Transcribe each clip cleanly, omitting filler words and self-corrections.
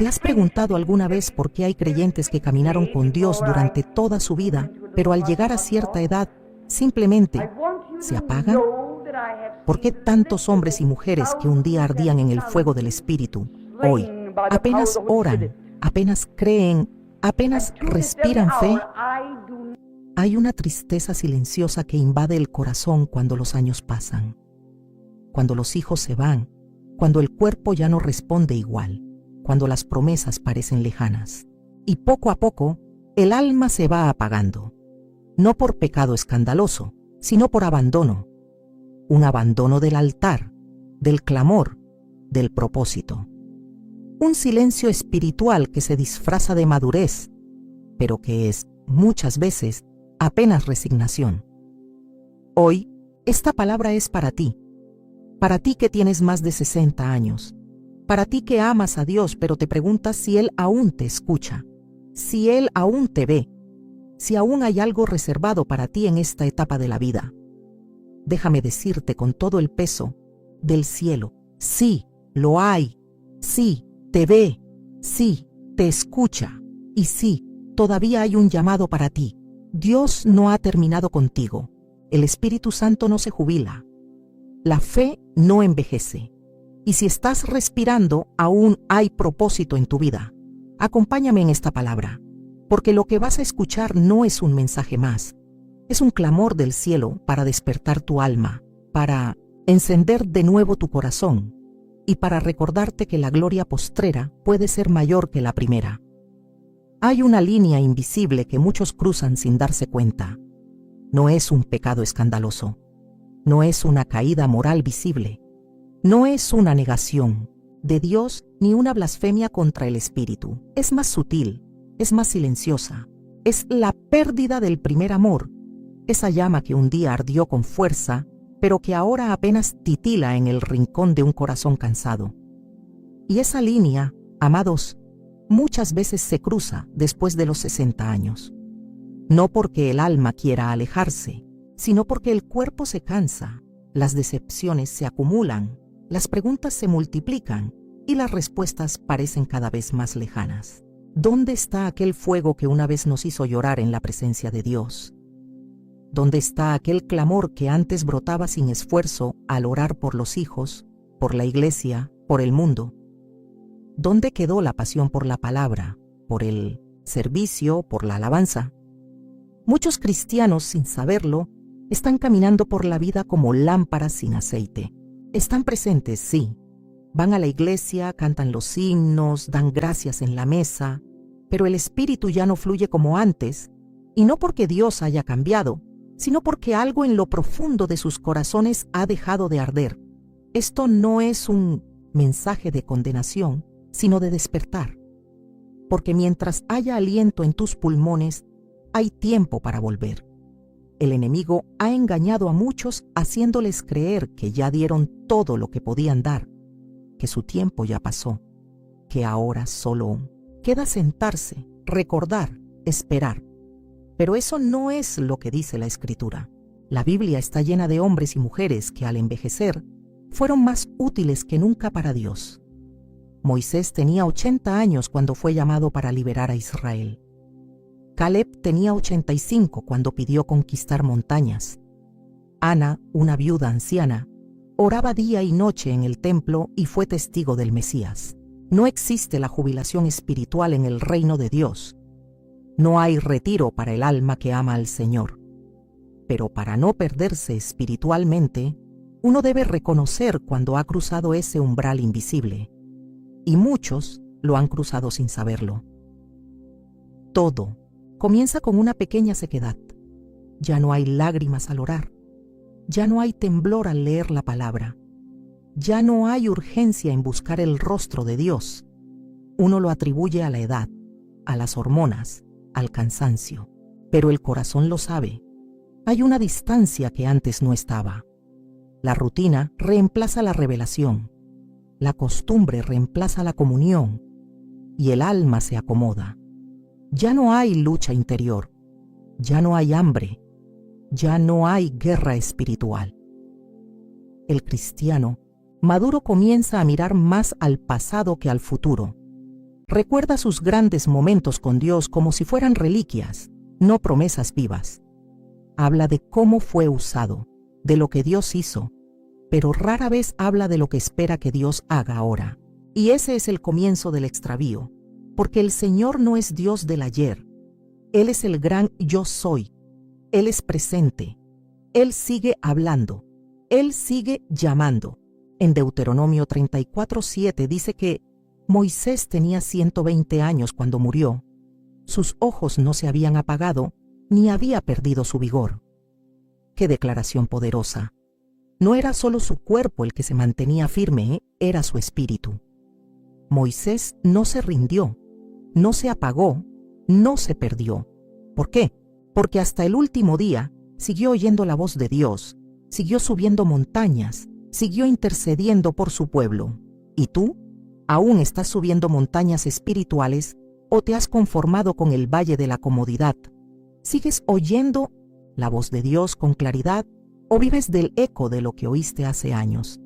¿Te has preguntado alguna vez por qué hay creyentes que caminaron con Dios durante toda su vida, pero al llegar a cierta edad, simplemente se apagan? ¿Por qué tantos hombres y mujeres que un día ardían en el fuego del Espíritu, hoy apenas oran, apenas creen, apenas respiran fe? Hay una tristeza silenciosa que invade el corazón cuando los años pasan, cuando los hijos se van, cuando el cuerpo ya no responde igual, cuando las promesas parecen lejanas. Y poco a poco, el alma se va apagando, no por pecado escandaloso, sino por abandono. Un abandono del altar, del clamor, del propósito. Un silencio espiritual que se disfraza de madurez, pero que es, muchas veces, apenas resignación. Hoy, esta palabra es para ti que tienes más de 60 años, para ti que amas a Dios pero te preguntas si Él aún te escucha, si Él aún te ve, si aún hay algo reservado para ti en esta etapa de la vida. Déjame decirte con todo el peso del cielo, sí, lo hay, sí, te ve, sí, te escucha, y sí, todavía hay un llamado para ti. Dios no ha terminado contigo, el Espíritu Santo no se jubila, la fe no envejece, y si estás respirando, aún hay propósito en tu vida. Acompáñame en esta palabra, porque lo que vas a escuchar no es un mensaje más, es un clamor del cielo para despertar tu alma, para encender de nuevo tu corazón y para recordarte que la gloria postrera puede ser mayor que la primera. Hay una línea invisible que muchos cruzan sin darse cuenta. No es un pecado escandaloso, no es una caída moral visible, no es una negación de Dios ni una blasfemia contra el Espíritu. Es más sutil, es más silenciosa, es la pérdida del primer amor. Esa llama que un día ardió con fuerza, pero que ahora apenas titila en el rincón de un corazón cansado. Y esa línea, amados, muchas veces se cruza después de los 60 años. No porque el alma quiera alejarse, sino porque el cuerpo se cansa, las decepciones se acumulan, las preguntas se multiplican y las respuestas parecen cada vez más lejanas. ¿Dónde está aquel fuego que una vez nos hizo llorar en la presencia de Dios? ¿Dónde está aquel clamor que antes brotaba sin esfuerzo al orar por los hijos, por la iglesia, por el mundo? ¿Dónde quedó la pasión por la palabra, por el servicio, por la alabanza? Muchos cristianos, sin saberlo, están caminando por la vida como lámparas sin aceite. Están presentes, sí. Van a la iglesia, cantan los himnos, dan gracias en la mesa, pero el espíritu ya no fluye como antes, y no porque Dios haya cambiado, sino porque algo en lo profundo de sus corazones ha dejado de arder. Esto no es un mensaje de condenación, sino de despertar. Porque mientras haya aliento en tus pulmones, hay tiempo para volver. El enemigo ha engañado a muchos haciéndoles creer que ya dieron todo lo que podían dar, que su tiempo ya pasó, que ahora solo queda sentarse, recordar, esperar. Pero eso no es lo que dice la Escritura. La Biblia está llena de hombres y mujeres que al envejecer fueron más útiles que nunca para Dios. Moisés tenía 80 años cuando fue llamado para liberar a Israel. Caleb tenía 85 cuando pidió conquistar montañas. Ana, una viuda anciana, oraba día y noche en el templo y fue testigo del Mesías. No existe la jubilación espiritual en el reino de Dios. No hay retiro para el alma que ama al Señor. Pero para no perderse espiritualmente, uno debe reconocer cuando ha cruzado ese umbral invisible. Y muchos lo han cruzado sin saberlo. Todo comienza con una pequeña sequedad. Ya no hay lágrimas al orar. Ya no hay temblor al leer la palabra. Ya no hay urgencia en buscar el rostro de Dios. Uno lo atribuye a la edad, a las hormonas, al cansancio. Pero el corazón lo sabe. Hay una distancia que antes no estaba. La rutina reemplaza la revelación. La costumbre reemplaza la comunión. Y el alma se acomoda. Ya no hay lucha interior. Ya no hay hambre. Ya no hay guerra espiritual. El cristiano maduro comienza a mirar más al pasado que al futuro. Recuerda sus grandes momentos con Dios como si fueran reliquias, no promesas vivas. Habla de cómo fue usado, de lo que Dios hizo, pero rara vez habla de lo que espera que Dios haga ahora. Y ese es el comienzo del extravío, porque el Señor no es Dios del ayer. Él es el gran yo soy. Él es presente. Él sigue hablando. Él sigue llamando. En Deuteronomio 34:7 dice que Moisés tenía 120 años cuando murió. Sus ojos no se habían apagado, ni había perdido su vigor. ¡Qué declaración poderosa! No era solo su cuerpo el que se mantenía firme, era su espíritu. Moisés no se rindió, no se apagó, no se perdió. ¿Por qué? Porque hasta el último día siguió oyendo la voz de Dios, siguió subiendo montañas, siguió intercediendo por su pueblo. ¿Y tú? ¿Aún estás subiendo montañas espirituales o te has conformado con el valle de la comodidad? ¿Sigues oyendo la voz de Dios con claridad o vives del eco de lo que oíste hace años?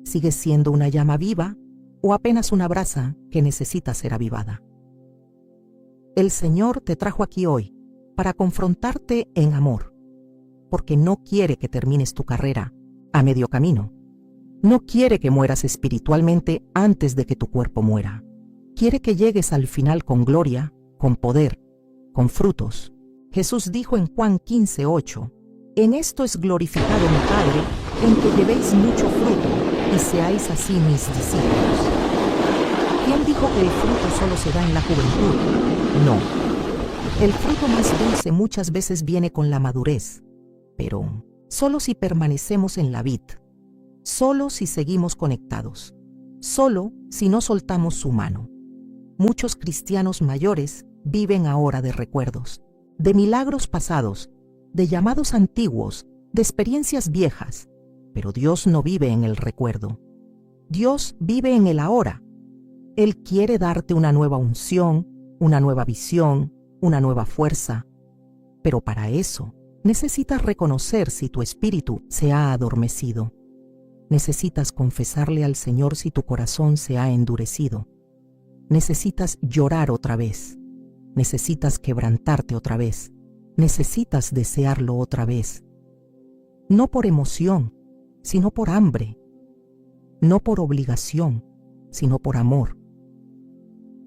¿Sigues siendo una llama viva o apenas una brasa que necesita ser avivada? El Señor te trajo aquí hoy para confrontarte en amor, porque no quiere que termines tu carrera a medio camino. No quiere que mueras espiritualmente antes de que tu cuerpo muera. Quiere que llegues al final con gloria, con poder, con frutos. Jesús dijo en Juan 15:8, «En esto es glorificado mi Padre, en que llevéis mucho fruto y seáis así mis discípulos». ¿Quién dijo que el fruto solo se da en la juventud? No. El fruto más dulce muchas veces viene con la madurez, pero solo si permanecemos en la vid, solo si seguimos conectados, solo si no soltamos su mano. Muchos cristianos mayores viven ahora de recuerdos, de milagros pasados, de llamados antiguos, de experiencias viejas, pero Dios no vive en el recuerdo. Dios vive en el ahora. Él quiere darte una nueva unción, una nueva visión, una nueva fuerza, pero para eso necesitas reconocer si tu espíritu se ha adormecido. Necesitas confesarle al Señor si tu corazón se ha endurecido. Necesitas llorar otra vez. Necesitas quebrantarte otra vez. Necesitas desearlo otra vez. No por emoción, sino por hambre. No por obligación, sino por amor.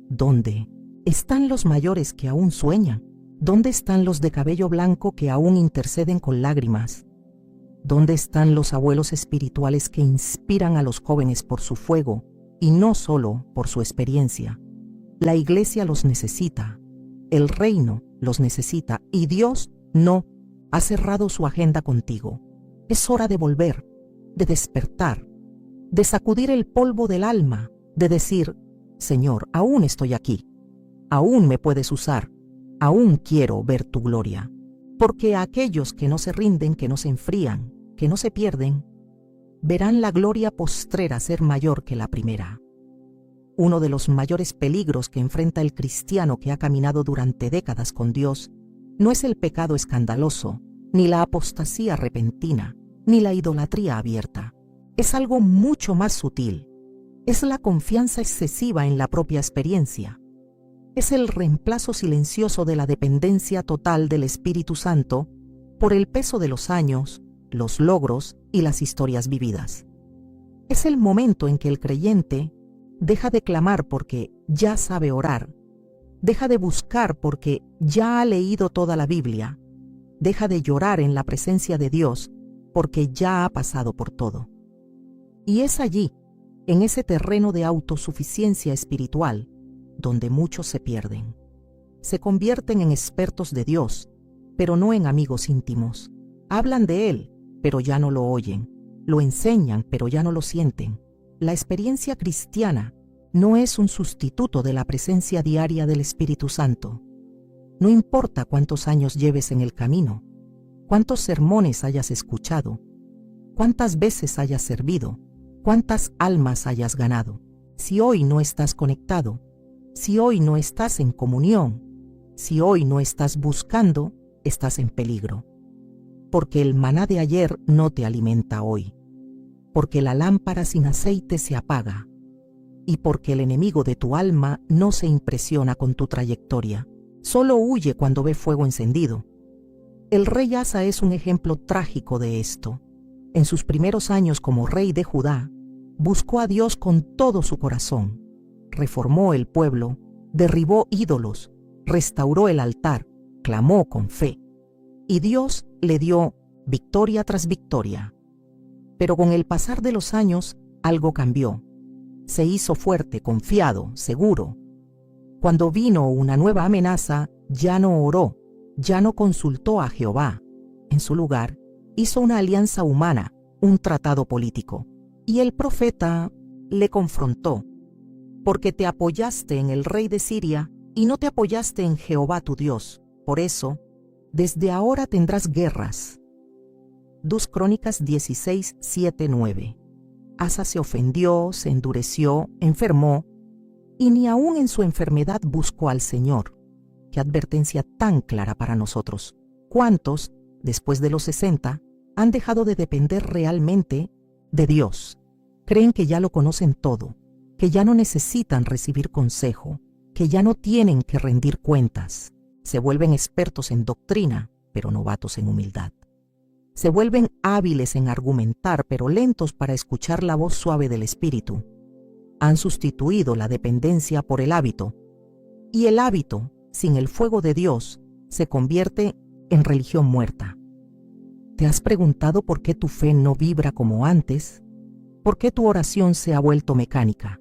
¿Dónde están los mayores que aún sueñan? ¿Dónde están los de cabello blanco que aún interceden con lágrimas? ¿Dónde están los abuelos espirituales que inspiran a los jóvenes por su fuego y no solo por su experiencia? La iglesia los necesita, el reino los necesita y Dios no ha cerrado su agenda contigo. Es hora de volver, de despertar, de sacudir el polvo del alma, de decir, Señor, aún estoy aquí, aún me puedes usar, aún quiero ver tu gloria. Porque a aquellos que no se rinden, que no se enfrían, que no se pierden, verán la gloria postrera ser mayor que la primera. Uno de los mayores peligros que enfrenta el cristiano que ha caminado durante décadas con Dios no es el pecado escandaloso, ni la apostasía repentina, ni la idolatría abierta. Es algo mucho más sutil. Es la confianza excesiva en la propia experiencia. Es el reemplazo silencioso de la dependencia total del Espíritu Santo por el peso de los años, los logros y las historias vividas. Es el momento en que el creyente deja de clamar porque ya sabe orar, deja de buscar porque ya ha leído toda la Biblia, deja de llorar en la presencia de Dios porque ya ha pasado por todo. Y es allí, en ese terreno de autosuficiencia espiritual, donde muchos se pierden. Se convierten en expertos de Dios, pero no en amigos íntimos. Hablan de Él, pero ya no lo oyen. Lo enseñan, pero ya no lo sienten. La experiencia cristiana no es un sustituto de la presencia diaria del Espíritu Santo. No importa cuántos años lleves en el camino, cuántos sermones hayas escuchado, cuántas veces hayas servido, cuántas almas hayas ganado. Si hoy no estás conectado, si hoy no estás en comunión, si hoy no estás buscando, estás en peligro. Porque el maná de ayer no te alimenta hoy. Porque la lámpara sin aceite se apaga. y porque el enemigo de tu alma no se impresiona con tu trayectoria. Solo huye cuando ve fuego encendido. El rey Asa es un ejemplo trágico de esto. En sus primeros años como rey de Judá, buscó a Dios con todo su corazón. Reformó el pueblo, derribó ídolos, restauró el altar, clamó con fe. Y Dios le dio victoria tras victoria. Pero con el pasar de los años, algo cambió. Se hizo fuerte, confiado, seguro. Cuando vino una nueva amenaza, ya no oró, ya no consultó a Jehová. En su lugar, hizo una alianza humana, un tratado político. Y el profeta le confrontó, porque te apoyaste en el rey de Siria y no te apoyaste en Jehová tu Dios. Por eso, desde ahora tendrás guerras. 2 Crónicas 16, 7, 9. Asa se ofendió, se endureció, enfermó, y ni aún en su enfermedad buscó al Señor. Qué advertencia tan clara para nosotros. ¿Cuántos, después de los 60, han dejado de depender realmente de Dios? Creen que ya lo conocen todo, que ya no necesitan recibir consejo, que ya no tienen que rendir cuentas. Se vuelven expertos en doctrina, pero novatos en humildad. Se vuelven hábiles en argumentar, pero lentos para escuchar la voz suave del Espíritu. Han sustituido la dependencia por el hábito, y el hábito, sin el fuego de Dios, se convierte en religión muerta. ¿Te has preguntado por qué tu fe no vibra como antes? ¿Por qué tu oración se ha vuelto mecánica?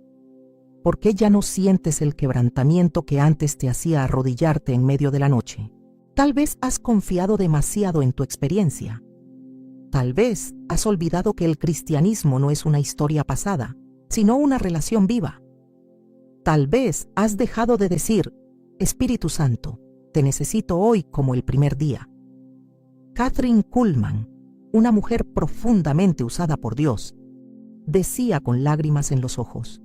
¿Por qué ya no sientes el quebrantamiento que antes te hacía arrodillarte en medio de la noche? Tal vez has confiado demasiado en tu experiencia. Tal vez has olvidado que el cristianismo no es una historia pasada, sino una relación viva. Tal vez has dejado de decir, Espíritu Santo, te necesito hoy como el primer día. Kathryn Kuhlman, una mujer profundamente usada por Dios, decía con lágrimas en los ojos,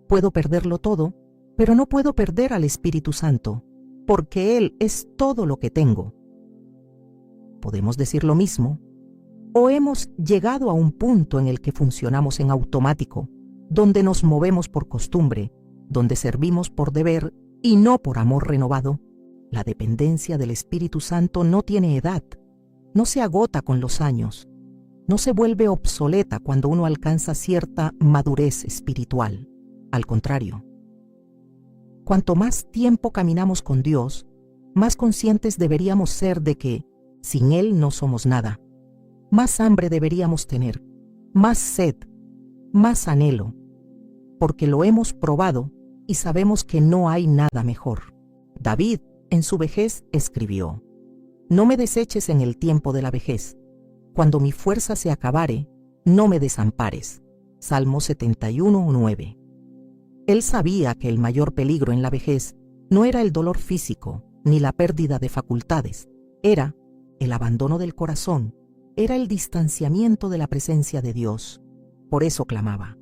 puedo perderlo todo, pero no puedo perder al Espíritu Santo, porque Él es todo lo que tengo. ¿Podemos decir lo mismo? ¿O hemos llegado a un punto en el que funcionamos en automático, donde nos movemos por costumbre, donde servimos por deber y no por amor renovado? La dependencia del Espíritu Santo no tiene edad, no se agota con los años, no se vuelve obsoleta cuando uno alcanza cierta madurez espiritual. Al contrario, cuanto más tiempo caminamos con Dios, más conscientes deberíamos ser de que, sin Él no somos nada. Más hambre deberíamos tener, más sed, más anhelo, porque lo hemos probado y sabemos que no hay nada mejor. David, en su vejez, escribió, no me deseches en el tiempo de la vejez. Cuando mi fuerza se acabare, no me desampares. Salmo 71, 9. Él sabía que el mayor peligro en la vejez no era el dolor físico ni la pérdida de facultades, era el abandono del corazón, era el distanciamiento de la presencia de Dios. Por eso clamaba,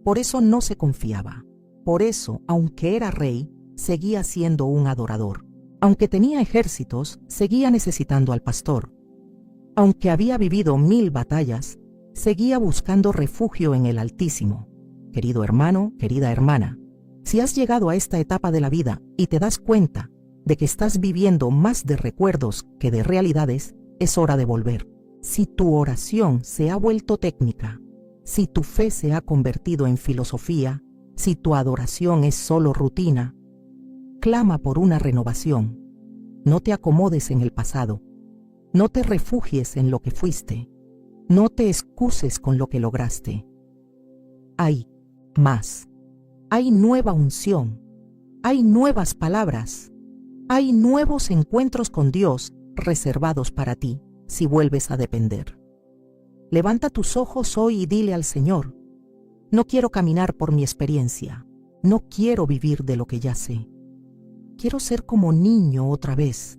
por eso no se confiaba, por eso, aunque era rey, seguía siendo un adorador. Aunque tenía ejércitos, seguía necesitando al pastor. Aunque había vivido 1000 batallas, seguía buscando refugio en el Altísimo. Querido hermano, querida hermana, si has llegado a esta etapa de la vida y te das cuenta de que estás viviendo más de recuerdos que de realidades, es hora de volver. Si tu oración se ha vuelto técnica, si tu fe se ha convertido en filosofía, si tu adoración es solo rutina, clama por una renovación. No te acomodes en el pasado. No te refugies en lo que fuiste. No te excuses con lo que lograste. Hay más. Hay nueva unción. Hay nuevas palabras. Hay nuevos encuentros con Dios reservados para ti si vuelves a depender. Levanta tus ojos hoy y dile al Señor, no quiero caminar por mi experiencia. No quiero vivir de lo que ya sé. Quiero ser como niño otra vez.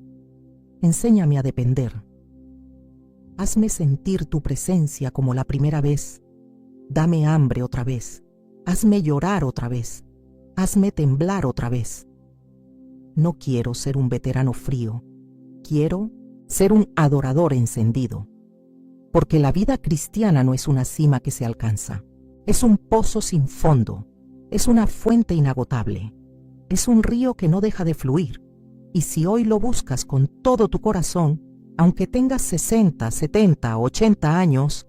Enséñame a depender. Hazme sentir tu presencia como la primera vez. Dame hambre otra vez. Hazme llorar otra vez. Hazme temblar otra vez. No quiero ser un veterano frío. Quiero ser un adorador encendido. Porque la vida cristiana no es una cima que se alcanza. Es un pozo sin fondo. Es una fuente inagotable. Es un río que no deja de fluir. Y si hoy lo buscas con todo tu corazón, aunque tengas 60, 70, 80 años,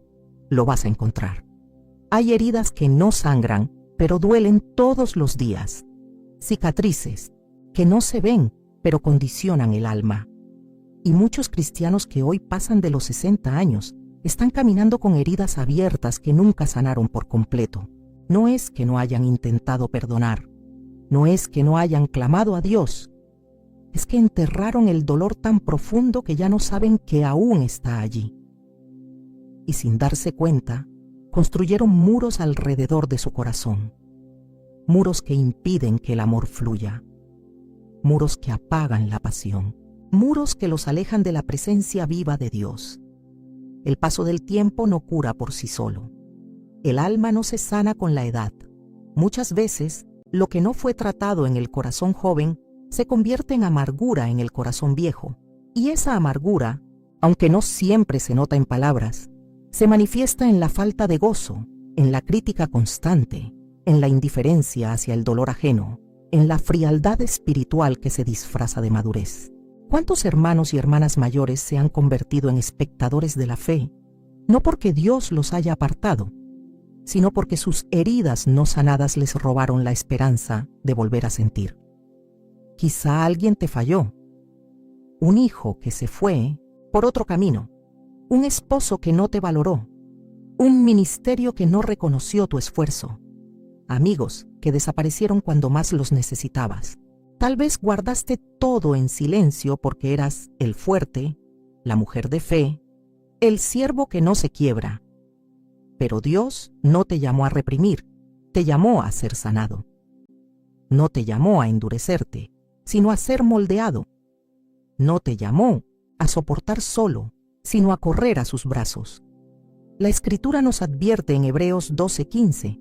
lo vas a encontrar. Hay heridas que no sangran, pero duelen todos los días. Cicatrices que no se ven, pero condicionan el alma. Y muchos cristianos que hoy pasan de los 60 años están caminando con heridas abiertas que nunca sanaron por completo. No es que no hayan intentado perdonar, no es que no hayan clamado a Dios, es que enterraron el dolor tan profundo que ya no saben que aún está allí. Y sin darse cuenta, construyeron muros alrededor de su corazón, muros que impiden que el amor fluya, muros que apagan la pasión, muros que los alejan de la presencia viva de Dios. El paso del tiempo no cura por sí solo. El alma no se sana con la edad. Muchas veces, lo que no fue tratado en el corazón joven se convierte en amargura en el corazón viejo. Y esa amargura, aunque no siempre se nota en palabras, se manifiesta en la falta de gozo, en la crítica constante, en la indiferencia hacia el dolor ajeno, en la frialdad espiritual que se disfraza de madurez. ¿Cuántos hermanos y hermanas mayores se han convertido en espectadores de la fe, no porque Dios los haya apartado, sino porque sus heridas no sanadas les robaron la esperanza de volver a sentir? Quizá alguien te falló, un hijo que se fue por otro camino, un esposo que no te valoró, un ministerio que no reconoció tu esfuerzo, amigos que desaparecieron cuando más los necesitabas. Tal vez guardaste todo en silencio porque eras el fuerte, la mujer de fe, el siervo que no se quiebra. Pero Dios no te llamó a reprimir, te llamó a ser sanado. No te llamó a endurecerte, sino a ser moldeado. No te llamó a soportar solo, sino a correr a sus brazos. La Escritura nos advierte en Hebreos 12:15: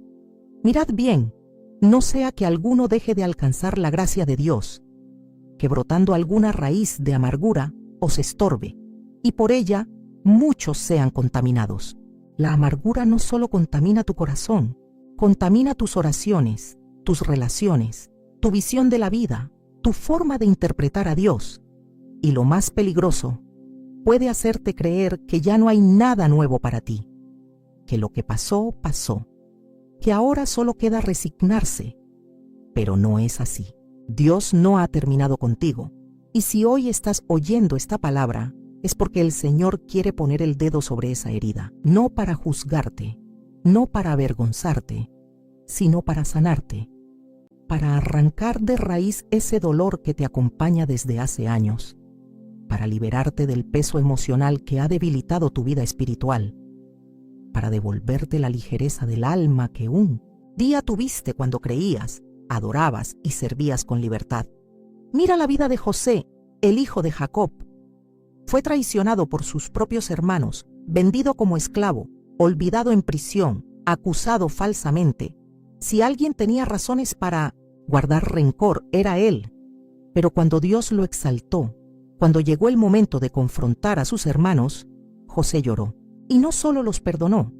mirad bien, no sea que alguno deje de alcanzar la gracia de Dios, que brotando alguna raíz de amargura os estorbe, y por ella muchos sean contaminados. La amargura no solo contamina tu corazón, contamina tus oraciones, tus relaciones, tu visión de la vida, tu forma de interpretar a Dios. Y lo más peligroso, puede hacerte creer que ya no hay nada nuevo para ti, que lo que pasó, pasó, que ahora solo queda resignarse. Pero no es así. Dios no ha terminado contigo. Y si hoy estás oyendo esta palabra, es porque el Señor quiere poner el dedo sobre esa herida, no para juzgarte, no para avergonzarte, sino para sanarte, para arrancar de raíz ese dolor que te acompaña desde hace años, para liberarte del peso emocional que ha debilitado tu vida espiritual, para devolverte la ligereza del alma que un día tuviste cuando creías, adorabas y servías con libertad. Mira la vida de José, el hijo de Jacob. Fue traicionado por sus propios hermanos, vendido como esclavo, olvidado en prisión, acusado falsamente. Si alguien tenía razones para guardar rencor, era él. Pero cuando Dios lo exaltó, cuando llegó el momento de confrontar a sus hermanos, José lloró. Y no solo los perdonó,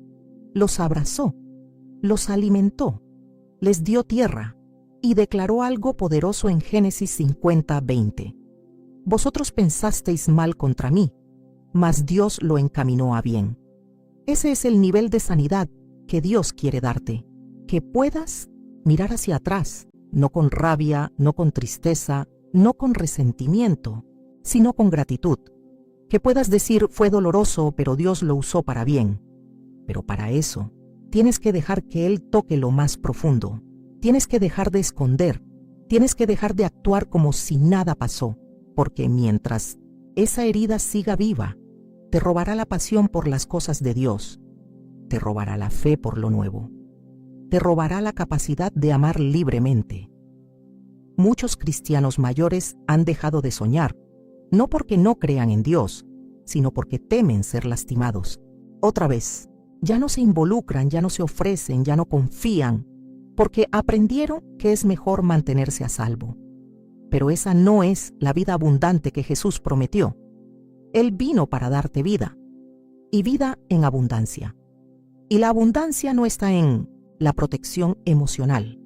los abrazó, los alimentó, les dio tierra y declaró algo poderoso en Génesis 50:20. Vosotros pensasteis mal contra mí, mas Dios lo encaminó a bien. Ese es el nivel de sanidad que Dios quiere darte, que puedas mirar hacia atrás, no con rabia, no con tristeza, no con resentimiento, sino con gratitud. Que puedas decir, fue doloroso, pero Dios lo usó para bien. Pero para eso, tienes que dejar que Él toque lo más profundo. Tienes que dejar de esconder. Tienes que dejar de actuar como si nada pasó. Porque mientras esa herida siga viva, te robará la pasión por las cosas de Dios. Te robará la fe por lo nuevo. Te robará la capacidad de amar libremente. Muchos cristianos mayores han dejado de soñar, no porque no crean en Dios, sino porque temen ser lastimados. Otra vez, ya no se involucran, ya no se ofrecen, ya no confían, porque aprendieron que es mejor mantenerse a salvo. Pero esa no es la vida abundante que Jesús prometió. Él vino para darte vida, y vida en abundancia. Y la abundancia no está en la protección emocional,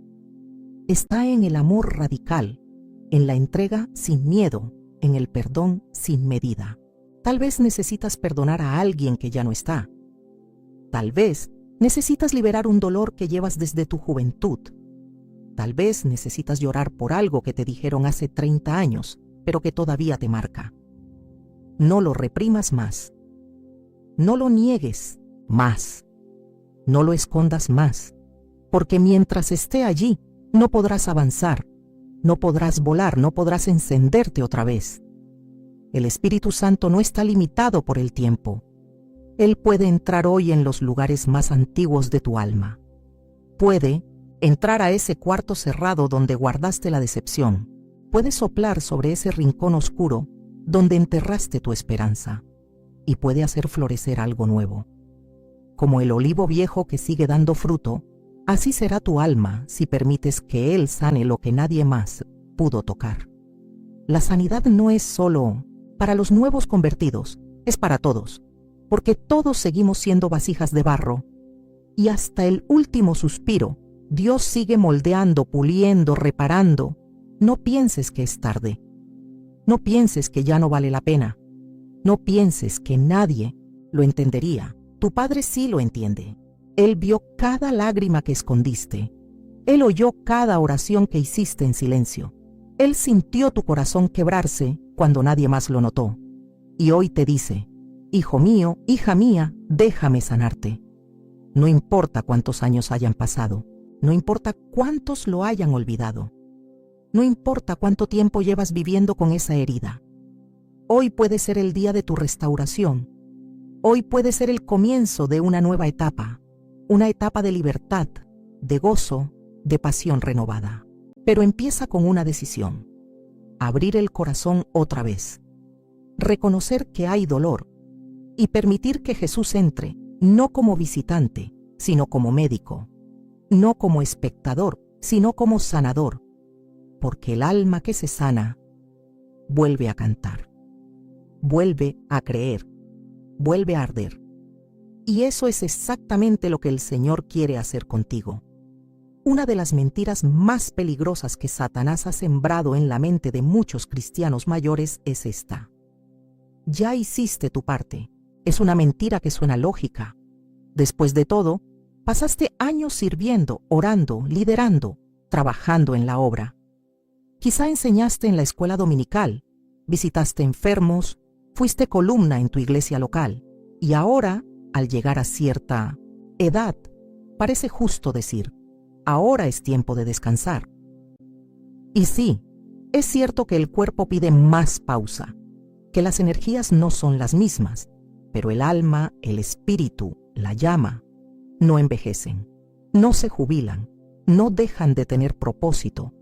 está en el amor radical, en la entrega sin miedo, en el perdón sin medida. Tal vez necesitas perdonar a alguien que ya no está. Tal vez necesitas liberar un dolor que llevas desde tu juventud. Tal vez necesitas llorar por algo que te dijeron hace 30 años, pero que todavía te marca. No lo reprimas más. No lo niegues más. No lo escondas más, porque mientras esté allí, no podrás avanzar, no podrás volar, no podrás encenderte otra vez. El Espíritu Santo no está limitado por el tiempo. Él puede entrar hoy en los lugares más antiguos de tu alma. Puede entrar a ese cuarto cerrado donde guardaste la decepción. Puede soplar sobre ese rincón oscuro donde enterraste tu esperanza. Y puede hacer florecer algo nuevo. Como el olivo viejo que sigue dando fruto, así será tu alma si permites que Él sane lo que nadie más pudo tocar. La sanidad no es solo para los nuevos convertidos, es para todos, porque todos seguimos siendo vasijas de barro, y hasta el último suspiro, Dios sigue moldeando, puliendo, reparando. No pienses que es tarde. No pienses que ya no vale la pena. No pienses que nadie lo entendería. Tu Padre sí lo entiende. Él vio cada lágrima que escondiste. Él oyó cada oración que hiciste en silencio. Él sintió tu corazón quebrarse cuando nadie más lo notó. Y hoy te dice, hijo mío, hija mía, déjame sanarte. No importa cuántos años hayan pasado. No importa cuántos lo hayan olvidado. No importa cuánto tiempo llevas viviendo con esa herida. Hoy puede ser el día de tu restauración. Hoy puede ser el comienzo de una nueva etapa. Una etapa de libertad, de gozo, de pasión renovada. Pero empieza con una decisión. Abrir el corazón otra vez. Reconocer que hay dolor. Y permitir que Jesús entre, no como visitante, sino como médico. No como espectador, sino como sanador. Porque el alma que se sana, vuelve a cantar. Vuelve a creer. Vuelve a arder. Y eso es exactamente lo que el Señor quiere hacer contigo. Una de las mentiras más peligrosas que Satanás ha sembrado en la mente de muchos cristianos mayores es esta. Ya hiciste tu parte. Es una mentira que suena lógica. Después de todo, pasaste años sirviendo, orando, liderando, trabajando en la obra. Quizá enseñaste en la escuela dominical, visitaste enfermos, fuiste columna en tu iglesia local, y ahora, al llegar a cierta edad, parece justo decir, ahora es tiempo de descansar. Y sí, es cierto que el cuerpo pide más pausa, que las energías no son las mismas, pero el alma, el espíritu, la llama, no envejecen, no se jubilan, no dejan de tener propósito.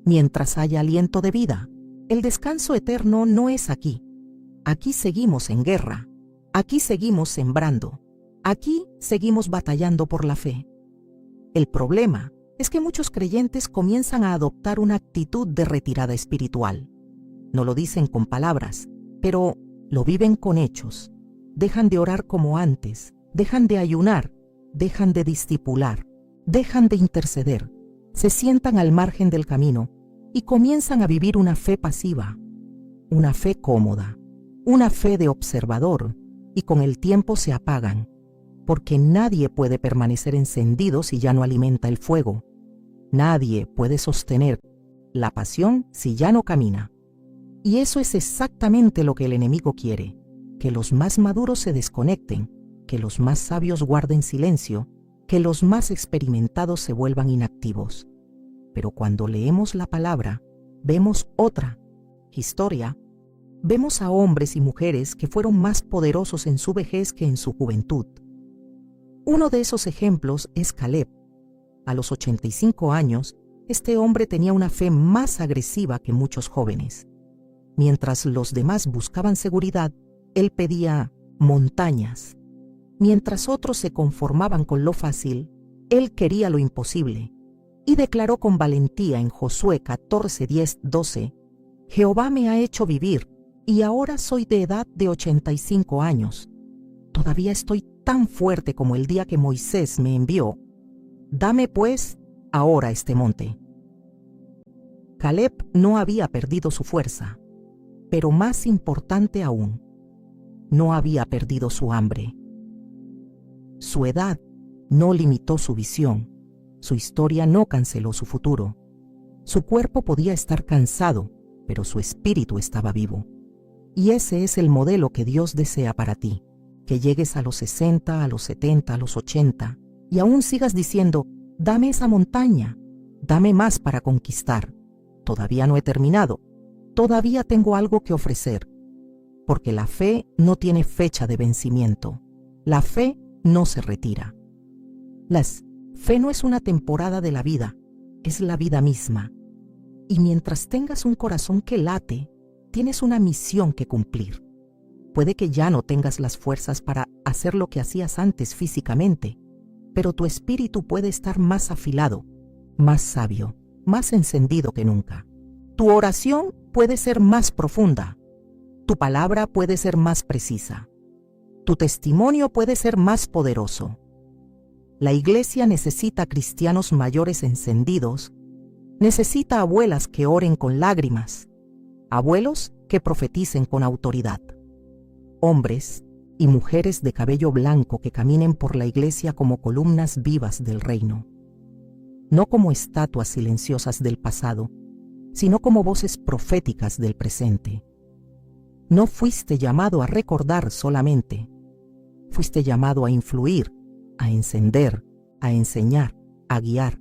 Mientras haya aliento de vida, el descanso eterno no es aquí. Aquí seguimos en guerra, aquí seguimos sembrando, aquí seguimos batallando por la fe. El problema es que muchos creyentes comienzan a adoptar una actitud de retirada espiritual. No lo dicen con palabras, pero lo viven con hechos. Dejan de orar como antes, dejan de ayunar, dejan de discipular, dejan de interceder, se sientan al margen del camino y comienzan a vivir una fe pasiva, una fe cómoda, una fe de observador, y con el tiempo se apagan, porque nadie puede permanecer encendido si ya no alimenta el fuego. Nadie puede sostener la pasión si ya no camina. Y eso es exactamente lo que el enemigo quiere, que los más maduros se desconecten, que los más sabios guarden silencio, que los más experimentados se vuelvan inactivos. Pero cuando leemos la palabra, vemos otra historia. Vemos a hombres y mujeres que fueron más poderosos en su vejez que en su juventud. Uno de esos ejemplos es Caleb. A los 85 años, este hombre tenía una fe más agresiva que muchos jóvenes. Mientras los demás buscaban seguridad, él pedía montañas. Mientras otros se conformaban con lo fácil, él quería lo imposible. Y declaró con valentía en Josué 14:10-12, Jehová me ha hecho vivir, y ahora soy de edad de 85 años. Todavía estoy tan fuerte como el día que Moisés me envió. Dame pues ahora este monte. Caleb no había perdido su fuerza, pero más importante aún, no había perdido su hambre. Su edad no limitó su visión, su historia no canceló su futuro. Su cuerpo podía estar cansado, pero su espíritu estaba vivo. Y ese es el modelo que Dios desea para ti, que llegues a los 60, a los 70, a los 80, y aún sigas diciendo, dame esa montaña, dame más para conquistar. Todavía no he terminado, todavía tengo algo que ofrecer, porque la fe no tiene fecha de vencimiento. La fe no se retira. La fe no es una temporada de la vida, es la vida misma. Y mientras tengas un corazón que late, tienes una misión que cumplir. Puede que ya no tengas las fuerzas para hacer lo que hacías antes físicamente, pero tu espíritu puede estar más afilado, más sabio, más encendido que nunca. Tu oración puede ser más profunda. Tu palabra puede ser más precisa. Tu testimonio puede ser más poderoso. La iglesia necesita cristianos mayores encendidos, necesita abuelas que oren con lágrimas, abuelos que profeticen con autoridad, hombres y mujeres de cabello blanco que caminen por la iglesia como columnas vivas del reino, no como estatuas silenciosas del pasado, sino como voces proféticas del presente. No fuiste llamado a recordar solamente, fuiste llamado a influir, a encender, a enseñar, a guiar.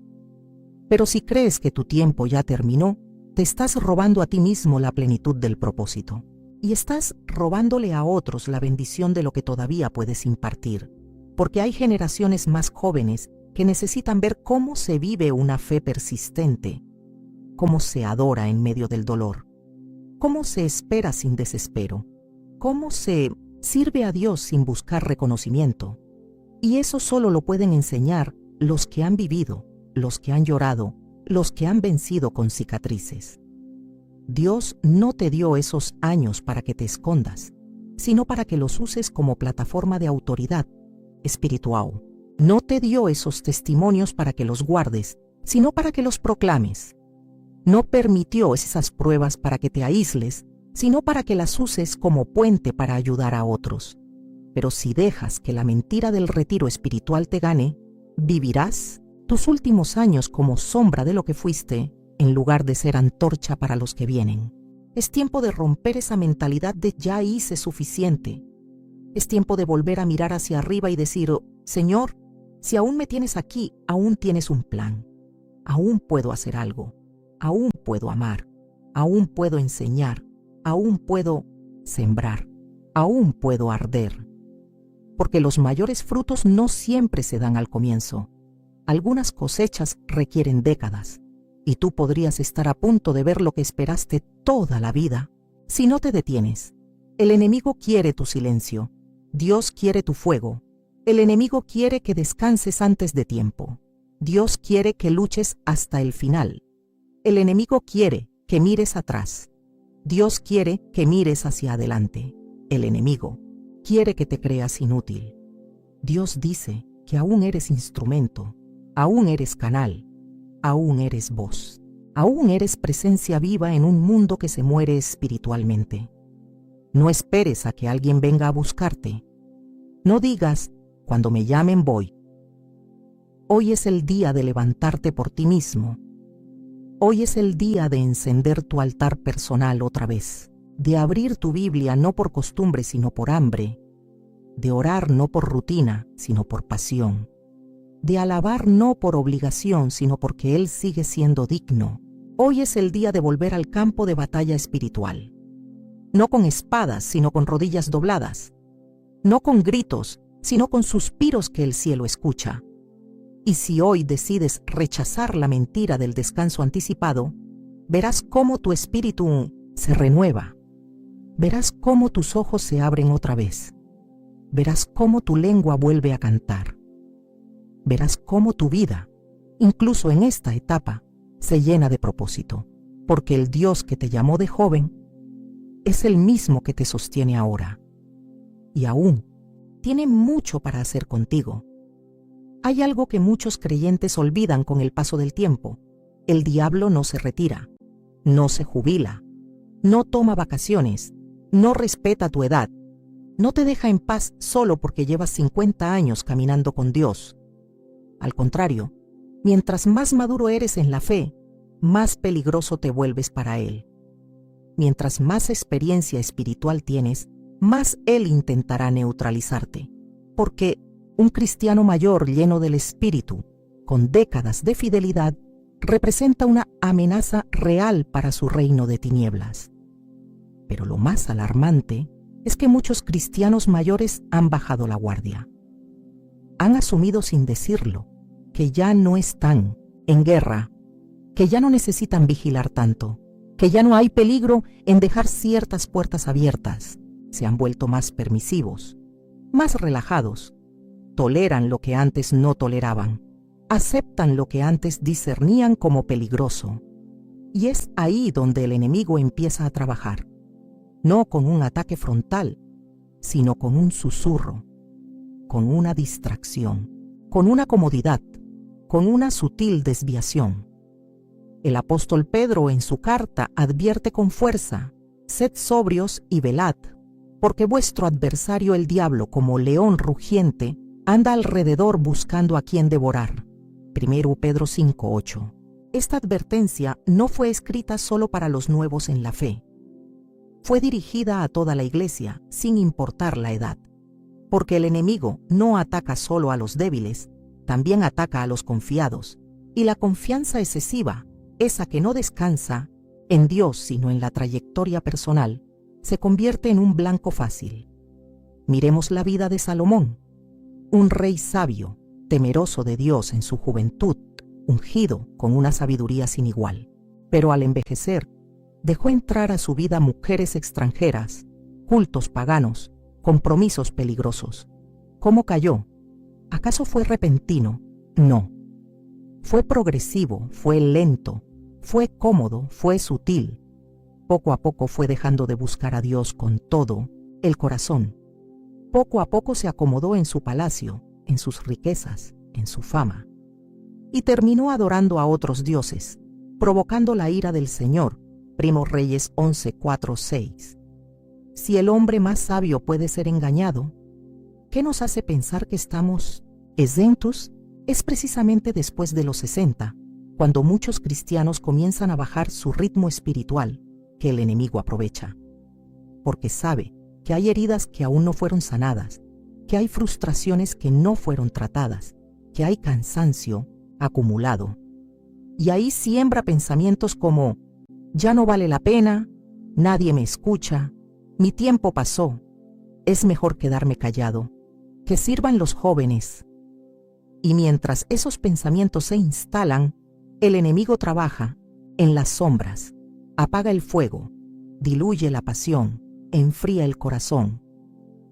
Pero si crees que tu tiempo ya terminó, te estás robando a ti mismo la plenitud del propósito. Y estás robándole a otros la bendición de lo que todavía puedes impartir. Porque hay generaciones más jóvenes que necesitan ver cómo se vive una fe persistente, cómo se adora en medio del dolor, cómo se espera sin desespero, cómo se sirve a Dios sin buscar reconocimiento. Y eso solo lo pueden enseñar los que han vivido, los que han llorado, los que han vencido con cicatrices. Dios no te dio esos años para que te escondas, sino para que los uses como plataforma de autoridad espiritual. No te dio esos testimonios para que los guardes, sino para que los proclames. No permitió esas pruebas para que te aísles, sino para que las uses como puente para ayudar a otros. Pero si dejas que la mentira del retiro espiritual te gane, vivirás tus últimos años como sombra de lo que fuiste, en lugar de ser antorcha para los que vienen. Es tiempo de romper esa mentalidad de ya hice suficiente. Es tiempo de volver a mirar hacia arriba y decir, Señor, si aún me tienes aquí, aún tienes un plan. Aún puedo hacer algo. Aún puedo amar. Aún puedo enseñar. Aún puedo sembrar. Aún puedo arder. Porque los mayores frutos no siempre se dan al comienzo. Algunas cosechas requieren décadas, y tú podrías estar a punto de ver lo que esperaste toda la vida si no te detienes. El enemigo quiere tu silencio, Dios quiere tu fuego. El enemigo quiere que descanses antes de tiempo. Dios quiere que luches hasta el final. El enemigo quiere que mires atrás. Dios quiere que mires hacia adelante. El enemigo quiere que te creas inútil. Dios dice que aún eres instrumento. Aún eres canal, aún eres voz, aún eres presencia viva en un mundo que se muere espiritualmente. No esperes a que alguien venga a buscarte. No digas, cuando me llamen voy. Hoy es el día de levantarte por ti mismo. Hoy es el día de encender tu altar personal otra vez, de abrir tu Biblia no por costumbre sino por hambre, de orar no por rutina sino por pasión, de alabar no por obligación, sino porque Él sigue siendo digno. Hoy es el día de volver al campo de batalla espiritual. No con espadas, sino con rodillas dobladas. No con gritos, sino con suspiros que el cielo escucha. Y si hoy decides rechazar la mentira del descanso anticipado, verás cómo tu espíritu se renueva. Verás cómo tus ojos se abren otra vez. Verás cómo tu lengua vuelve a cantar. Verás cómo tu vida, incluso en esta etapa, se llena de propósito, porque el Dios que te llamó de joven es el mismo que te sostiene ahora. Y aún tiene mucho para hacer contigo. Hay algo que muchos creyentes olvidan con el paso del tiempo. El diablo no se retira. no se jubila, no toma vacaciones, no respeta tu edad, no te deja en paz solo porque llevas 50 años caminando con Dios. Al contrario, mientras más maduro eres en la fe, más peligroso te vuelves para Él. Mientras más experiencia espiritual tienes, más Él intentará neutralizarte, porque un cristiano mayor lleno del Espíritu, con décadas de fidelidad, representa una amenaza real para su reino de tinieblas. Pero lo más alarmante es que muchos cristianos mayores han bajado la guardia. Han asumido sin decirlo que ya no están en guerra, que ya no necesitan vigilar tanto, que ya no hay peligro en dejar ciertas puertas abiertas. Se han vuelto más permisivos, más relajados, toleran lo que antes no toleraban, aceptan lo que antes discernían como peligroso. Y es ahí donde el enemigo empieza a trabajar, no con un ataque frontal, sino con un susurro, con una distracción, con una comodidad, con una sutil desviación. El apóstol Pedro en su carta advierte con fuerza: sed sobrios y velad, porque vuestro adversario el diablo, como león rugiente, anda alrededor buscando a quien devorar. 1 Pedro 5:8. Esta advertencia no fue escrita solo para los nuevos en la fe. Fue dirigida a toda la iglesia, sin importar la edad. Porque el enemigo no ataca solo a los débiles, también ataca a los confiados. Y la confianza excesiva, esa que no descansa en Dios sino en la trayectoria personal, se convierte en un blanco fácil. Miremos la vida de Salomón, un rey sabio, temeroso de Dios en su juventud, ungido con una sabiduría sin igual. Pero al envejecer, dejó entrar a su vida mujeres extranjeras, cultos paganos, compromisos peligrosos. ¿Cómo cayó? ¿Acaso fue repentino? No. Fue progresivo, fue lento, fue cómodo, fue sutil. Poco a poco fue dejando de buscar a Dios con todo el corazón. Poco a poco se acomodó en su palacio, en sus riquezas, en su fama. Y terminó adorando a otros dioses, provocando la ira del Señor. 1 Reyes 11:4-6. Si el hombre más sabio puede ser engañado, ¿qué nos hace pensar que estamos exentos? Es precisamente después de los 60, cuando muchos cristianos comienzan a bajar su ritmo espiritual, que el enemigo aprovecha. Porque sabe que hay heridas que aún no fueron sanadas, que hay frustraciones que no fueron tratadas, que hay cansancio acumulado. Y ahí siembra pensamientos como: ya no vale la pena, nadie me escucha, mi tiempo pasó, es mejor quedarme callado, que sirvan los jóvenes. Y mientras esos pensamientos se instalan, el enemigo trabaja en las sombras, apaga el fuego, diluye la pasión, enfría el corazón.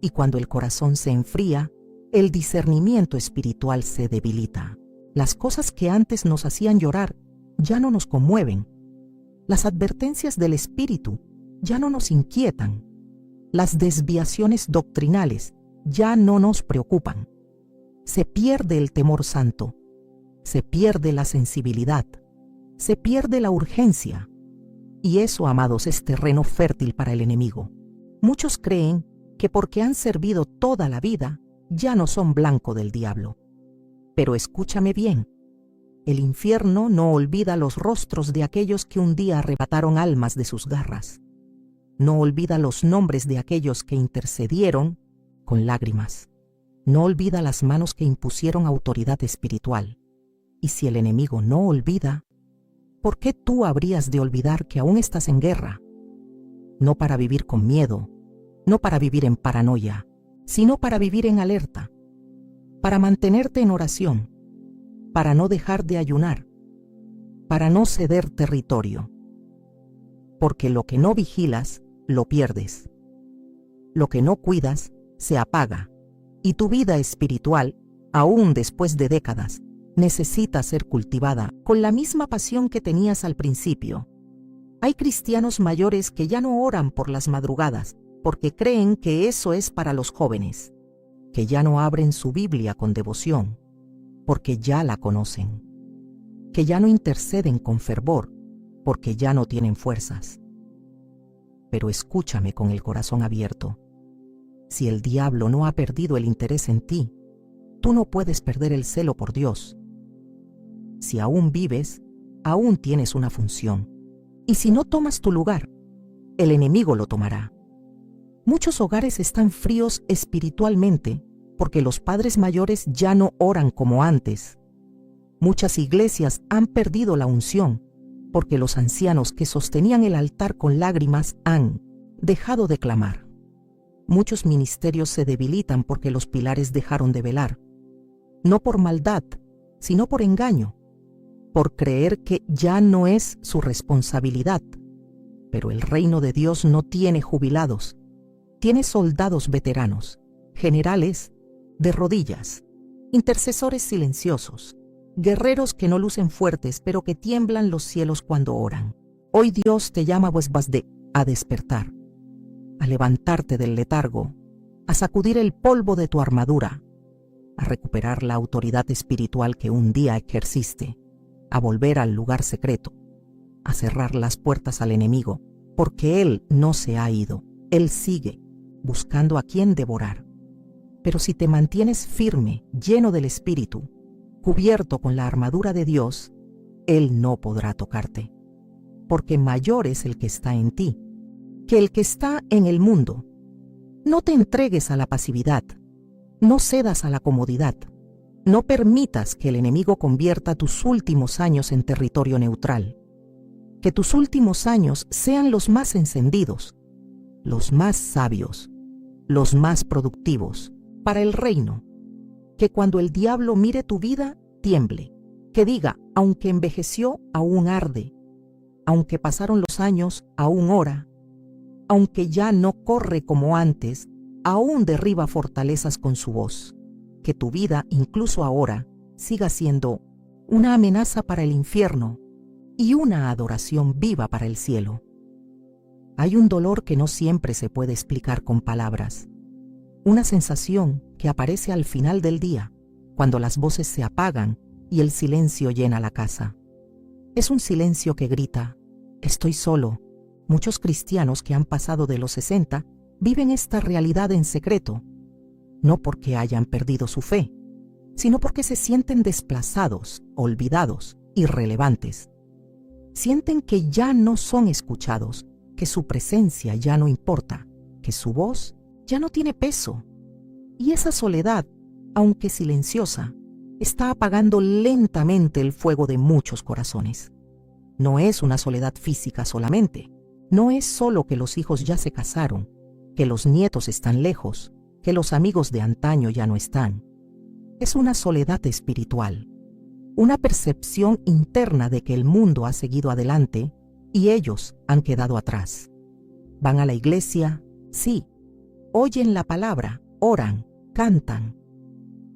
Y cuando el corazón se enfría, el discernimiento espiritual se debilita. Las cosas que antes nos hacían llorar ya no nos conmueven. Las advertencias del Espíritu ya no nos inquietan. Las desviaciones doctrinales ya no nos preocupan. Se pierde el temor santo, se pierde la sensibilidad, se pierde la urgencia. Y eso, amados, es terreno fértil para el enemigo. Muchos creen que porque han servido toda la vida, ya no son blanco del diablo. Pero escúchame bien. El infierno no olvida los rostros de aquellos que un día arrebataron almas de sus garras. No olvida los nombres de aquellos que intercedieron con lágrimas. No olvida las manos que impusieron autoridad espiritual. Y si el enemigo no olvida, ¿por qué tú habrías de olvidar que aún estás en guerra? No para vivir con miedo, no para vivir en paranoia, sino para vivir en alerta, para mantenerte en oración, para no dejar de ayunar, para no ceder territorio. Porque lo que no vigilas, lo pierdes. Lo que no cuidas, se apaga. Y tu vida espiritual, aún después de décadas, necesita ser cultivada con la misma pasión que tenías al principio. Hay cristianos mayores que ya no oran por las madrugadas, porque creen que eso es para los jóvenes, que ya no abren su Biblia con devoción, porque ya la conocen, que ya no interceden con fervor, porque ya no tienen fuerzas. Pero escúchame con el corazón abierto. Si el diablo no ha perdido el interés en ti, tú no puedes perder el celo por Dios. Si aún vives, aún tienes una función. Y si no tomas tu lugar, el enemigo lo tomará. Muchos hogares están fríos espiritualmente porque los padres mayores ya no oran como antes. Muchas iglesias han perdido la unción porque los ancianos que sostenían el altar con lágrimas han dejado de clamar. Muchos ministerios se debilitan porque los pilares dejaron de velar, no por maldad, sino por engaño, por creer que ya no es su responsabilidad. Pero el reino de Dios no tiene jubilados, tiene soldados veteranos, generales de rodillas, intercesores silenciosos, guerreros que no lucen fuertes pero que tiemblan los cielos cuando oran. Hoy Dios te llama a despertar, a levantarte del letargo, a sacudir el polvo de tu armadura, a recuperar la autoridad espiritual que un día ejerciste, a volver al lugar secreto, a cerrar las puertas al enemigo, porque él no se ha ido, él sigue buscando a quien devorar. Pero si te mantienes firme, lleno del Espíritu, cubierto con la armadura de Dios, él no podrá tocarte, porque mayor es el que está en ti que el que está en el mundo. No te entregues a la pasividad, no cedas a la comodidad, no permitas que el enemigo convierta tus últimos años en territorio neutral. Que tus últimos años sean los más encendidos, los más sabios, los más productivos para el reino. Que cuando el diablo mire tu vida, tiemble. Que diga, aunque envejeció, aún arde. Aunque pasaron los años, aún ora. Aunque ya no corre como antes, aún derriba fortalezas con su voz. Que tu vida, incluso ahora, siga siendo una amenaza para el infierno y una adoración viva para el cielo. Hay un dolor que no siempre se puede explicar con palabras. Una sensación que aparece al final del día, cuando las voces se apagan y el silencio llena la casa. Es un silencio que grita, estoy solo. Muchos cristianos que han pasado de los 60 viven esta realidad en secreto, no porque hayan perdido su fe, sino porque se sienten desplazados, olvidados, irrelevantes. Sienten que ya no son escuchados, que su presencia ya no importa, que su voz ya no tiene peso. Y esa soledad, aunque silenciosa, está apagando lentamente el fuego de muchos corazones. No es una soledad física solamente. No es solo que los hijos ya se casaron, que los nietos están lejos, que los amigos de antaño ya no están. Es una soledad espiritual, una percepción interna de que el mundo ha seguido adelante y ellos han quedado atrás. Van a la iglesia, sí, oyen la palabra, oran, cantan,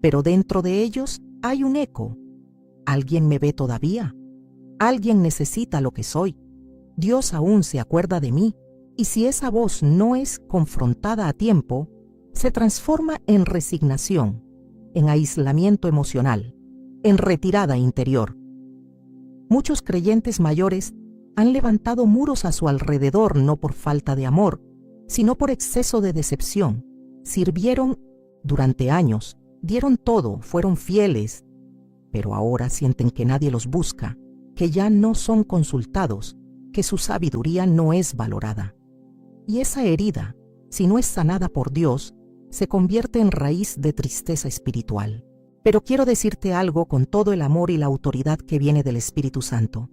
pero dentro de ellos hay un eco. ¿Alguien me ve todavía? ¿Alguien necesita lo que soy? Dios aún se acuerda de mí, y si esa voz no es confrontada a tiempo, se transforma en resignación, en aislamiento emocional, en retirada interior. Muchos creyentes mayores han levantado muros a su alrededor no por falta de amor, sino por exceso de decepción. Sirvieron durante años, dieron todo, fueron fieles, pero ahora sienten que nadie los busca, que ya no son consultados, que su sabiduría no es valorada. Y esa herida, si no es sanada por Dios, se convierte en raíz de tristeza espiritual. Pero quiero decirte algo con todo el amor y la autoridad que viene del Espíritu Santo.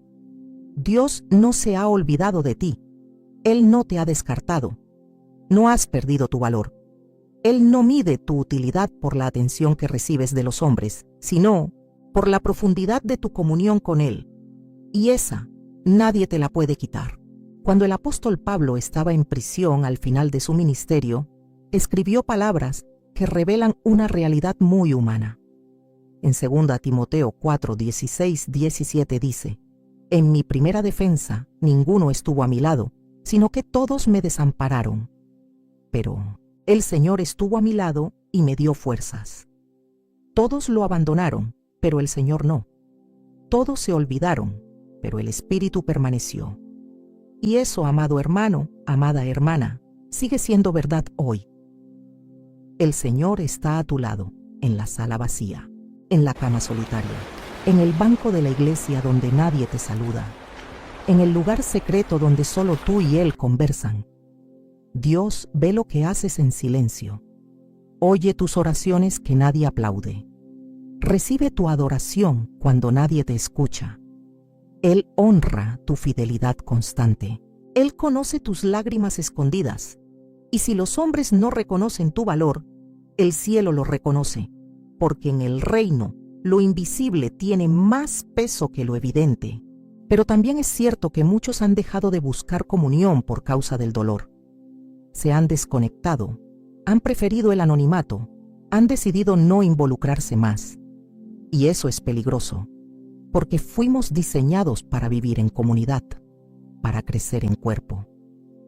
Dios no se ha olvidado de ti. Él no te ha descartado. No has perdido tu valor. Él no mide tu utilidad por la atención que recibes de los hombres, sino por la profundidad de tu comunión con Él. Y esa nadie te la puede quitar. Cuando el apóstol Pablo estaba en prisión al final de su ministerio, escribió palabras que revelan una realidad muy humana. En 2 Timoteo 4, 16, 17 dice, «En mi primera defensa ninguno estuvo a mi lado, sino que todos me desampararon. Pero el Señor estuvo a mi lado y me dio fuerzas. Todos lo abandonaron, pero el Señor no. Todos se olvidaron, pero el Espíritu permaneció. Y eso, amado hermano, amada hermana, sigue siendo verdad hoy. El Señor está a tu lado, en la sala vacía, en la cama solitaria, en el banco de la iglesia donde nadie te saluda, en el lugar secreto donde solo tú y Él conversan. Dios ve lo que haces en silencio. Oye tus oraciones que nadie aplaude. Recibe tu adoración cuando nadie te escucha. Él honra tu fidelidad constante. Él conoce tus lágrimas escondidas. Y si los hombres no reconocen tu valor, el cielo lo reconoce, porque en el reino lo invisible tiene más peso que lo evidente. Pero también es cierto que muchos han dejado de buscar comunión por causa del dolor. Se han desconectado, han preferido el anonimato, han decidido no involucrarse más. Y eso es peligroso, porque fuimos diseñados para vivir en comunidad, para crecer en cuerpo,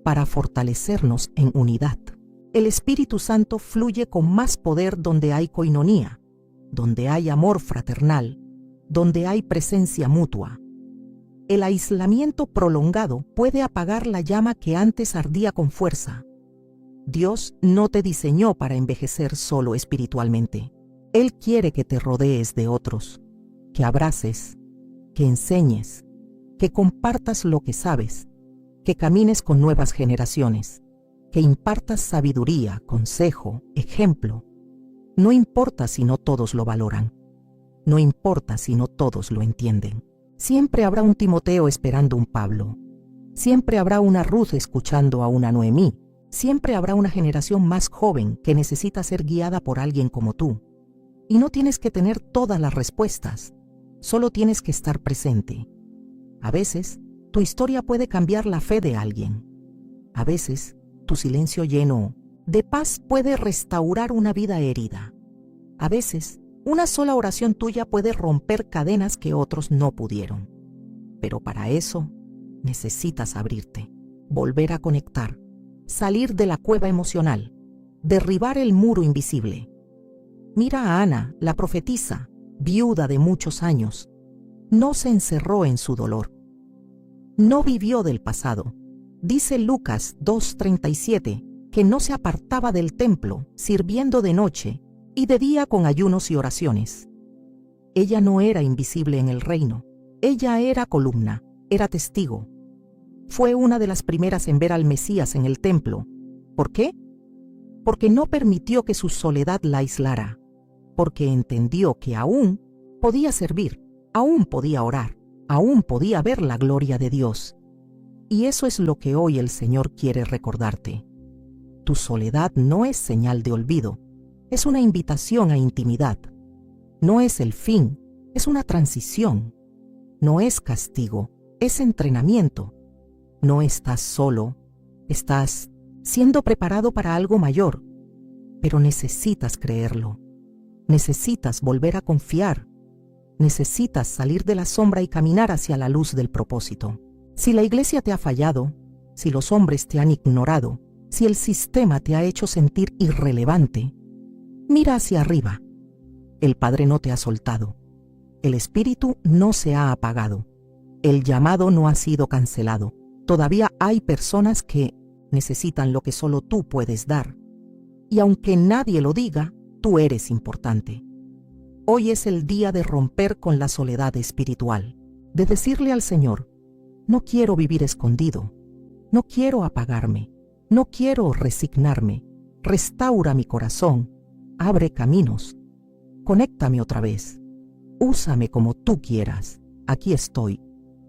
para fortalecernos en unidad. El Espíritu Santo fluye con más poder donde hay coinonía, donde hay amor fraternal, donde hay presencia mutua. El aislamiento prolongado puede apagar la llama que antes ardía con fuerza. Dios no te diseñó para envejecer solo espiritualmente. Él quiere que te rodees de otros, que abraces, que enseñes, que compartas lo que sabes, que camines con nuevas generaciones, que impartas sabiduría, consejo, ejemplo. No importa si no todos lo valoran, no importa si no todos lo entienden. Siempre habrá un Timoteo esperando un Pablo, siempre habrá una Ruth escuchando a una Noemí, siempre habrá una generación más joven que necesita ser guiada por alguien como tú. Y no tienes que tener todas las respuestas, solo tienes que estar presente. A veces, tu historia puede cambiar la fe de alguien. A veces, tu silencio lleno de paz puede restaurar una vida herida. A veces, una sola oración tuya puede romper cadenas que otros no pudieron. Pero para eso, necesitas abrirte, volver a conectar, salir de la cueva emocional, derribar el muro invisible. Mira a Ana, la profetisa, viuda de muchos años. No se encerró en su dolor. No vivió del pasado. Dice Lucas 2:37 que no se apartaba del templo, sirviendo de noche y de día con ayunos y oraciones. Ella no era invisible en el reino. Ella era columna, era testigo. Fue una de las primeras en ver al Mesías en el templo. ¿Por qué? Porque no permitió que su soledad la aislara, porque entendió que aún podía servir, aún podía orar, aún podía ver la gloria de Dios. Y eso es lo que hoy el Señor quiere recordarte. Tu soledad no es señal de olvido, es una invitación a intimidad. No es el fin, es una transición. No es castigo, es entrenamiento. No estás solo, estás siendo preparado para algo mayor, pero necesitas creerlo. Necesitas volver a confiar. Necesitas salir de la sombra y caminar hacia la luz del propósito. Si la iglesia te ha fallado, si los hombres te han ignorado, si el sistema te ha hecho sentir irrelevante, mira hacia arriba. El Padre no te ha soltado. El Espíritu no se ha apagado. El llamado no ha sido cancelado. Todavía hay personas que necesitan lo que solo tú puedes dar. Y aunque nadie lo diga, tú eres importante. Hoy es el día de romper con la soledad espiritual, de decirle al Señor: no quiero vivir escondido, no quiero apagarme, no quiero resignarme, restaura mi corazón, abre caminos, conéctame otra vez, úsame como tú quieras, aquí estoy,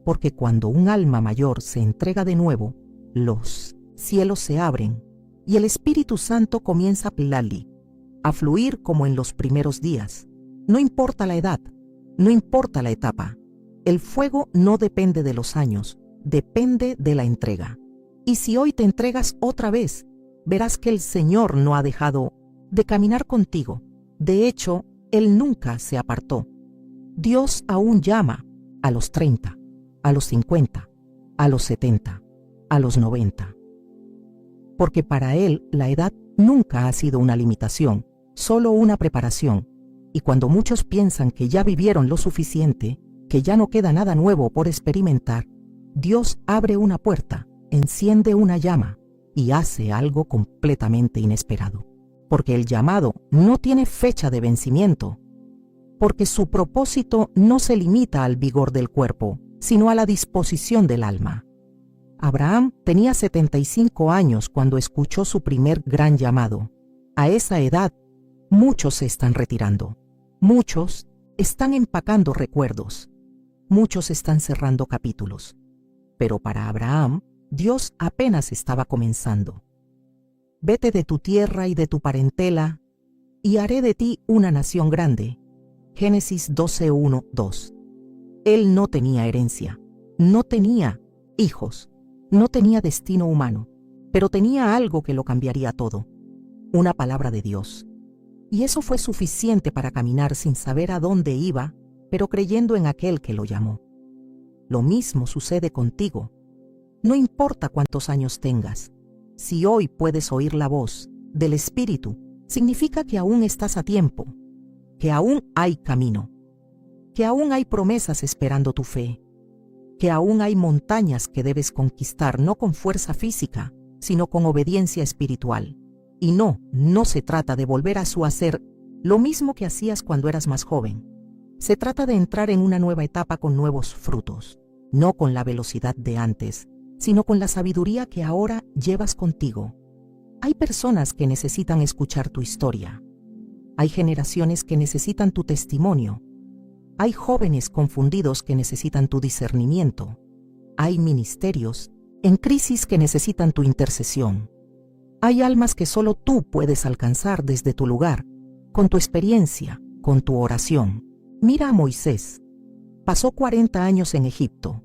porque cuando un alma mayor se entrega de nuevo, los cielos se abren y el Espíritu Santo comienza a fluir como en los primeros días. No importa la edad, no importa la etapa. El fuego no depende de los años, depende de la entrega. Y si hoy te entregas otra vez, verás que el Señor no ha dejado de caminar contigo. De hecho, Él nunca se apartó. Dios aún llama a los 30, a los 50, a los 70, a los 90. Porque para Él la edad nunca ha sido una limitación, solo una preparación. Y cuando muchos piensan que ya vivieron lo suficiente, que ya no queda nada nuevo por experimentar, Dios abre una puerta, enciende una llama y hace algo completamente inesperado. Porque el llamado no tiene fecha de vencimiento, porque su propósito no se limita al vigor del cuerpo, sino a la disposición del alma. Abraham tenía 75 años cuando escuchó su primer gran llamado. A esa edad, muchos se están retirando. Muchos están empacando recuerdos. Muchos están cerrando capítulos. Pero para Abraham, Dios apenas estaba comenzando. Vete de tu tierra y de tu parentela, y haré de ti una nación grande. Génesis 12:1-2. Él no tenía herencia, no tenía hijos, no tenía destino humano, pero tenía algo que lo cambiaría todo, una palabra de Dios. Y eso fue suficiente para caminar sin saber a dónde iba, pero creyendo en aquel que lo llamó. Lo mismo sucede contigo. No importa cuántos años tengas, si hoy puedes oír la voz del Espíritu, significa que aún estás a tiempo, que aún hay camino, que aún hay promesas esperando tu fe, que aún hay montañas que debes conquistar no con fuerza física, sino con obediencia espiritual. Y no se trata de volver a hacer lo mismo que hacías cuando eras más joven. Se trata de entrar en una nueva etapa con nuevos frutos, no con la velocidad de antes, sino con la sabiduría que ahora llevas contigo. Hay personas que necesitan escuchar tu historia. Hay generaciones que necesitan tu testimonio. Hay jóvenes confundidos que necesitan tu discernimiento. Hay ministerios en crisis que necesitan tu intercesión. Hay almas que solo tú puedes alcanzar desde tu lugar, con tu experiencia, con tu oración. Mira a Moisés. Pasó 40 años en Egipto,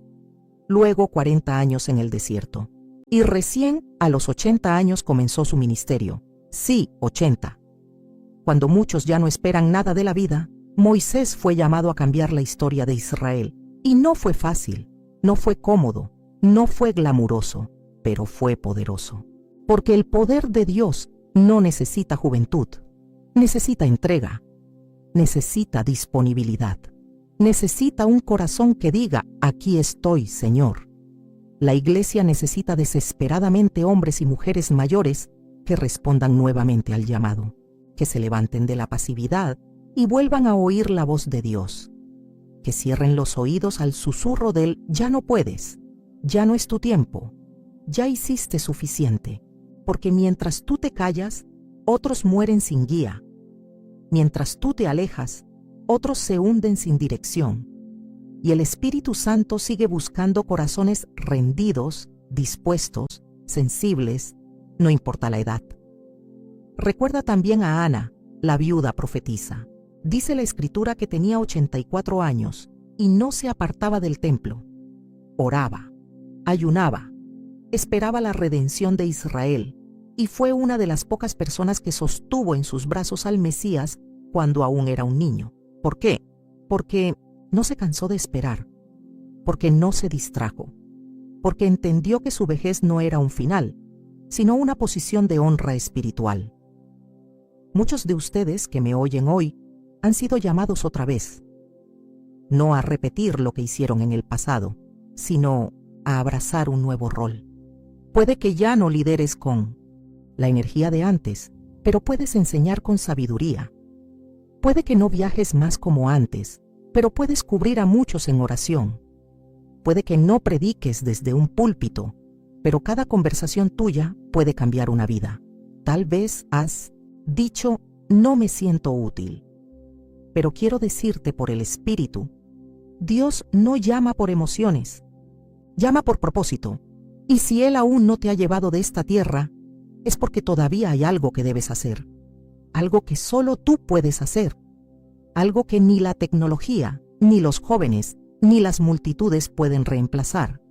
luego 40 años en el desierto, y recién a los 80 años comenzó su ministerio. Sí, 80. Cuando muchos ya no esperan nada de la vida, Moisés fue llamado a cambiar la historia de Israel. Y no fue fácil, no fue cómodo, no fue glamuroso, pero fue poderoso. Porque el poder de Dios no necesita juventud, necesita entrega, necesita disponibilidad, necesita un corazón que diga, aquí estoy, Señor. La iglesia necesita desesperadamente hombres y mujeres mayores que respondan nuevamente al llamado, que se levanten de la pasividad y vuelvan a oír la voz de Dios, que cierren los oídos al susurro del ya no puedes, ya no es tu tiempo, ya hiciste suficiente, porque mientras tú te callas, otros mueren sin guía. Mientras tú te alejas, otros se hunden sin dirección. Y el Espíritu Santo sigue buscando corazones rendidos, dispuestos, sensibles, no importa la edad. Recuerda también a Ana, la viuda profetisa. Dice la Escritura que tenía 84 años y no se apartaba del templo. Oraba, ayunaba, esperaba la redención de Israel y fue una de las pocas personas que sostuvo en sus brazos al Mesías cuando aún era un niño. ¿Por qué? Porque no se cansó de esperar, porque no se distrajo, porque entendió que su vejez no era un final, sino una posición de honra espiritual. Muchos de ustedes que me oyen hoy han sido llamados otra vez, no a repetir lo que hicieron en el pasado, sino a abrazar un nuevo rol. Puede que ya no lideres con la energía de antes, pero puedes enseñar con sabiduría. Puede que no viajes más como antes, pero puedes cubrir a muchos en oración. Puede que no prediques desde un púlpito, pero cada conversación tuya puede cambiar una vida. Tal vez has dicho, no me siento útil. Pero quiero decirte por el Espíritu, Dios no llama por emociones, llama por propósito. Y si Él aún no te ha llevado de esta tierra, es porque todavía hay algo que debes hacer. Algo que solo tú puedes hacer. Algo que ni la tecnología, ni los jóvenes, ni las multitudes pueden reemplazar.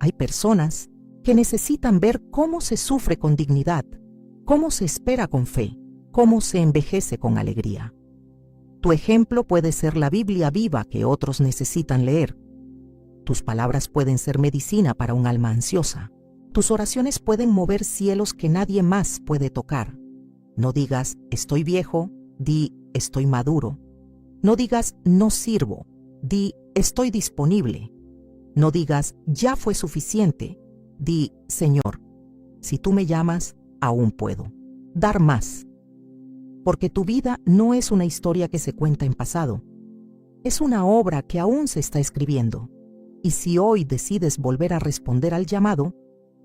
Hay personas que necesitan ver cómo se sufre con dignidad, cómo se espera con fe, cómo se envejece con alegría. Tu ejemplo puede ser la Biblia viva que otros necesitan leer. Tus palabras pueden ser medicina para un alma ansiosa. Tus oraciones pueden mover cielos que nadie más puede tocar. No digas, estoy viejo, di, estoy maduro. No digas, no sirvo, Di, estoy disponible. No digas, ya fue suficiente. Di, Señor, si tú me llamas, aún puedo dar más. Porque tu vida no es una historia que se cuenta en pasado. Es una obra que aún se está escribiendo. Y si hoy decides volver a responder al llamado,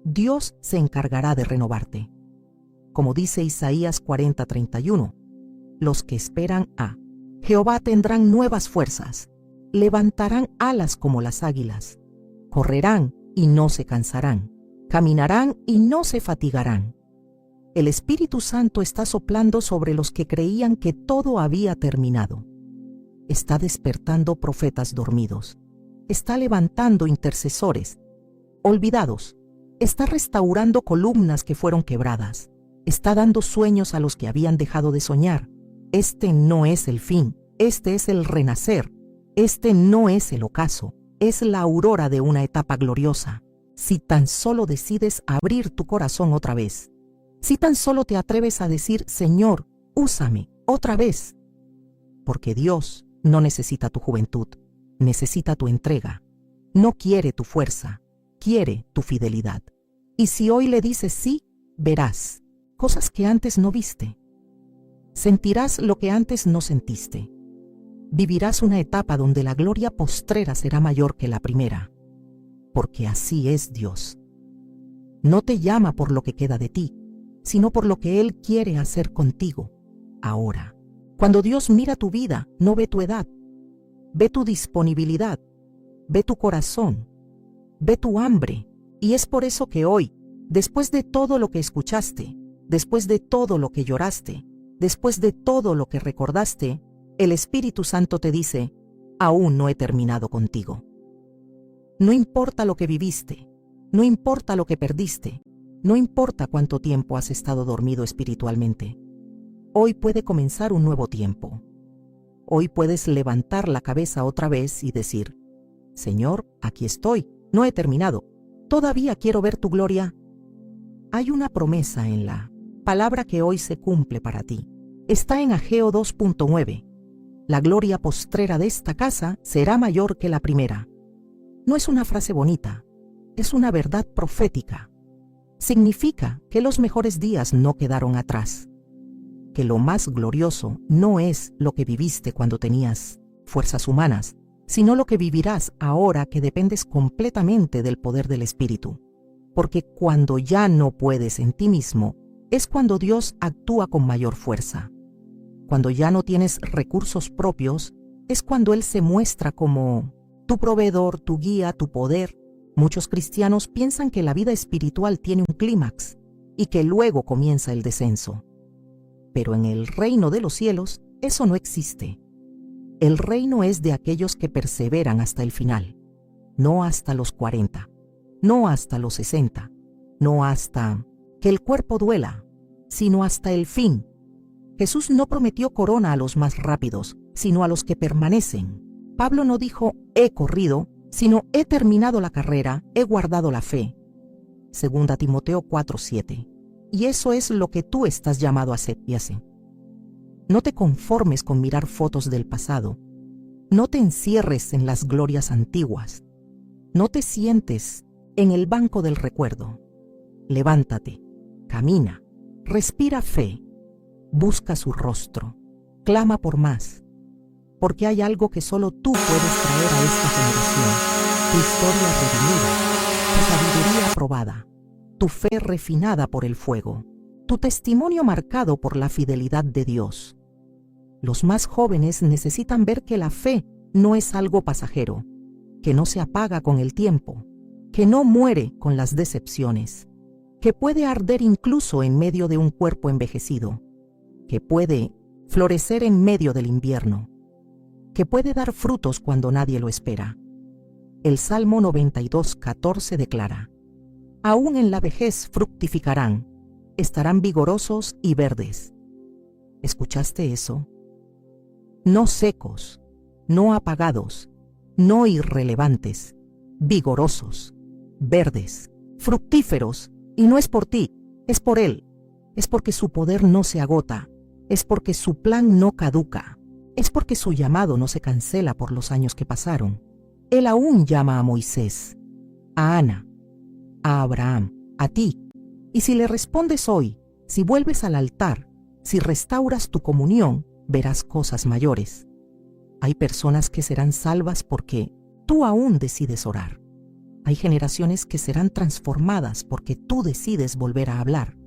Dios se encargará de renovarte. Como dice Isaías 40:31, los que esperan a Jehová tendrán nuevas fuerzas, levantarán alas como las águilas, correrán y no se cansarán, caminarán y no se fatigarán. El Espíritu Santo está soplando sobre los que creían que todo había terminado. Está despertando profetas dormidos. Está levantando intercesores olvidados. Está restaurando columnas que fueron quebradas. Está dando sueños a los que habían dejado de soñar. Este no es el fin, este es el renacer. Este no es el ocaso, es la aurora de una etapa gloriosa. Si tan solo decides abrir tu corazón otra vez. Si tan solo te atreves a decir, Señor, úsame otra vez. Porque Dios no necesita tu juventud, necesita tu entrega. No quiere tu fuerza, quiere tu fidelidad. Y si hoy le dices sí, verás cosas que antes no viste. Sentirás lo que antes no sentiste. Vivirás una etapa donde la gloria postrera será mayor que la primera. Porque así es Dios. No te llama por lo que queda de ti, sino por lo que Él quiere hacer contigo, ahora. Cuando Dios mira tu vida, no ve tu edad, ve tu disponibilidad, ve tu corazón, ve tu hambre. Y es por eso que hoy, después de todo lo que escuchaste, después de todo lo que lloraste, después de todo lo que recordaste, el Espíritu Santo te dice, aún no he terminado contigo. No importa lo que viviste, no importa lo que perdiste, no importa cuánto tiempo has estado dormido espiritualmente. Hoy puede comenzar un nuevo tiempo. Hoy puedes levantar la cabeza otra vez y decir, Señor, aquí estoy, no he terminado, todavía quiero ver tu gloria. Hay una promesa en la palabra que hoy se cumple para ti. Está en Ageo 2:9. La gloria postrera de esta casa será mayor que la primera. No es una frase bonita, es una verdad profética. Significa que los mejores días no quedaron atrás, que lo más glorioso no es lo que viviste cuando tenías fuerzas humanas, sino lo que vivirás ahora que dependes completamente del poder del Espíritu. Porque cuando ya no puedes en ti mismo, es cuando Dios actúa con mayor fuerza. Cuando ya no tienes recursos propios, es cuando Él se muestra como tu proveedor, tu guía, tu poder. Muchos cristianos piensan que la vida espiritual tiene un clímax y que luego comienza el descenso. Pero en el reino de los cielos, eso no existe. El reino es de aquellos que perseveran hasta el final, no hasta los 40, no hasta los 60, no hasta que el cuerpo duela, sino hasta el fin. Jesús no prometió corona a los más rápidos, sino a los que permanecen. Pablo no dijo, he corrido, sino he terminado la carrera, he guardado la fe. 2 Timoteo 4:7. Y eso es lo que tú estás llamado a hacer y hacer. No te conformes con mirar fotos del pasado. No te encierres en las glorias antiguas. No te sientes en el banco del recuerdo. Levántate, camina, respira fe, busca su rostro, clama por más. Porque hay algo que solo tú puedes traer a esta generación. Tu historia redimida, tu sabiduría aprobada, tu fe refinada por el fuego, tu testimonio marcado por la fidelidad de Dios. Los más jóvenes necesitan ver que la fe no es algo pasajero, que no se apaga con el tiempo, que no muere con las decepciones, que puede arder incluso en medio de un cuerpo envejecido, que puede florecer en medio del invierno, que puede dar frutos cuando nadie lo espera. El Salmo 92:14 declara, aún en la vejez fructificarán, estarán vigorosos y verdes. ¿Escuchaste eso? No secos, no apagados, no irrelevantes, vigorosos, verdes, fructíferos, y no es por ti, es por Él, es porque su poder no se agota, es porque su plan no caduca, es porque su llamado no se cancela por los años que pasaron. Él aún llama a Moisés, a Ana, a Abraham, a ti. Y si le respondes hoy, si vuelves al altar, si restauras tu comunión, verás cosas mayores. Hay personas que serán salvas porque tú aún decides orar. Hay generaciones que serán transformadas porque tú decides volver a hablar.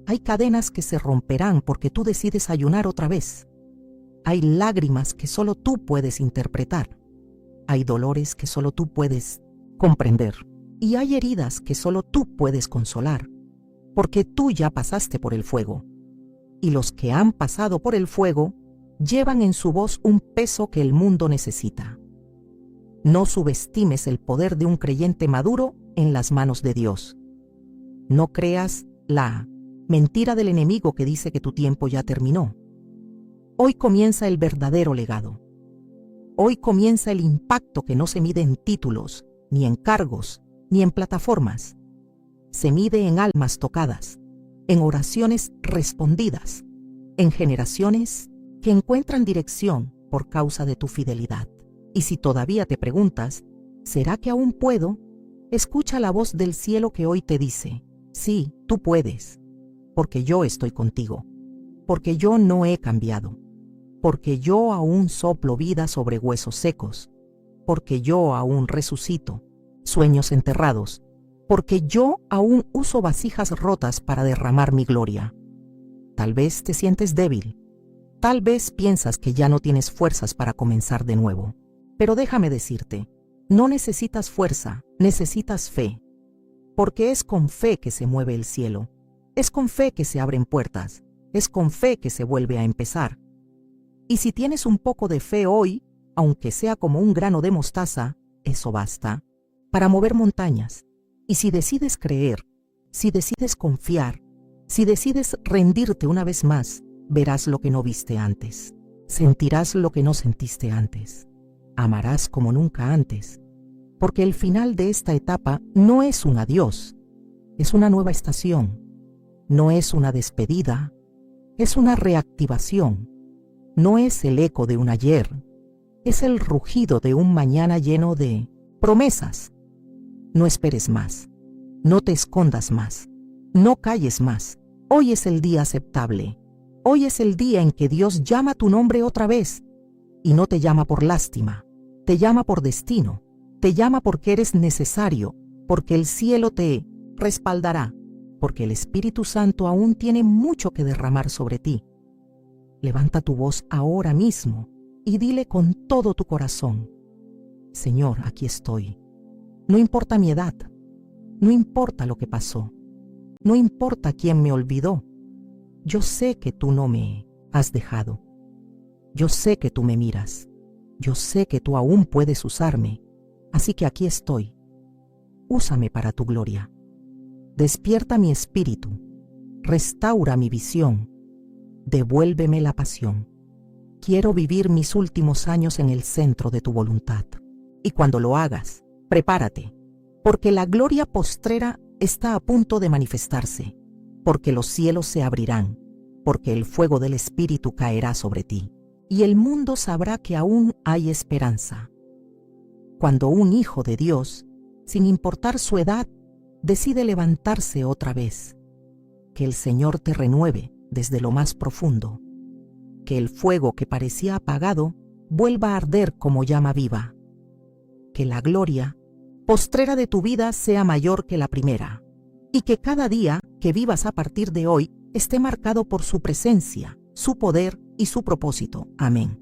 Hay cadenas que se romperán porque tú decides ayunar otra vez. Hay lágrimas que solo tú puedes interpretar. Hay dolores que solo tú puedes comprender. Y hay heridas que solo tú puedes consolar, porque tú ya pasaste por el fuego. Y los que han pasado por el fuego llevan en su voz un peso que el mundo necesita. No subestimes el poder de un creyente maduro en las manos de Dios. No creas la mentira del enemigo que dice que tu tiempo ya terminó. Hoy comienza el verdadero legado. Hoy comienza el impacto que no se mide en títulos, ni en cargos, ni en plataformas. Se mide en almas tocadas, en oraciones respondidas, en generaciones que encuentran dirección por causa de tu fidelidad. Y si todavía te preguntas, ¿será que aún puedo? Escucha la voz del cielo que hoy te dice, sí, tú puedes, porque yo estoy contigo, porque yo no he cambiado, porque yo aún soplo vida sobre huesos secos, porque yo aún resucito sueños enterrados, porque yo aún uso vasijas rotas para derramar mi gloria. Tal vez te sientes débil, tal vez piensas que ya no tienes fuerzas para comenzar de nuevo, pero déjame decirte, no necesitas fuerza, necesitas fe, porque es con fe que se mueve el cielo, es con fe que se abren puertas, es con fe que se vuelve a empezar. Y si tienes un poco de fe hoy, aunque sea como un grano de mostaza, eso basta para mover montañas. Y si decides creer, si decides confiar, si decides rendirte una vez más, verás lo que no viste antes. Sentirás lo que no sentiste antes. Amarás como nunca antes. Porque el final de esta etapa no es un adiós, es una nueva estación. No es una despedida, es una reactivación. No es el eco de un ayer, es el rugido de un mañana lleno de promesas. No esperes más, no te escondas más, no calles más. Hoy es el día aceptable. Hoy es el día en que Dios llama tu nombre otra vez. Y no te llama por lástima, te llama por destino, te llama porque eres necesario, porque el cielo te respaldará, porque el Espíritu Santo aún tiene mucho que derramar sobre ti. Levanta tu voz ahora mismo y dile con todo tu corazón, Señor, aquí estoy. No importa mi edad, no importa lo que pasó, no importa quién me olvidó. Yo sé que tú no me has dejado. Yo sé que tú me miras. Yo sé que tú aún puedes usarme. Así que aquí estoy. Úsame para tu gloria. Despierta mi espíritu. Restaura mi visión. Devuélveme la pasión. Quiero vivir mis últimos años en el centro de tu voluntad. Y cuando lo hagas, prepárate, porque la gloria postrera está a punto de manifestarse, porque los cielos se abrirán, porque el fuego del Espíritu caerá sobre ti, y el mundo sabrá que aún hay esperanza. Cuando un hijo de Dios, sin importar su edad, decide levantarse otra vez, que el Señor te renueve desde lo más profundo, que el fuego que parecía apagado vuelva a arder como llama viva, que la gloria postrera de tu vida sea mayor que la primera, y que cada día que vivas a partir de hoy esté marcado por su presencia, su poder y su propósito. Amén.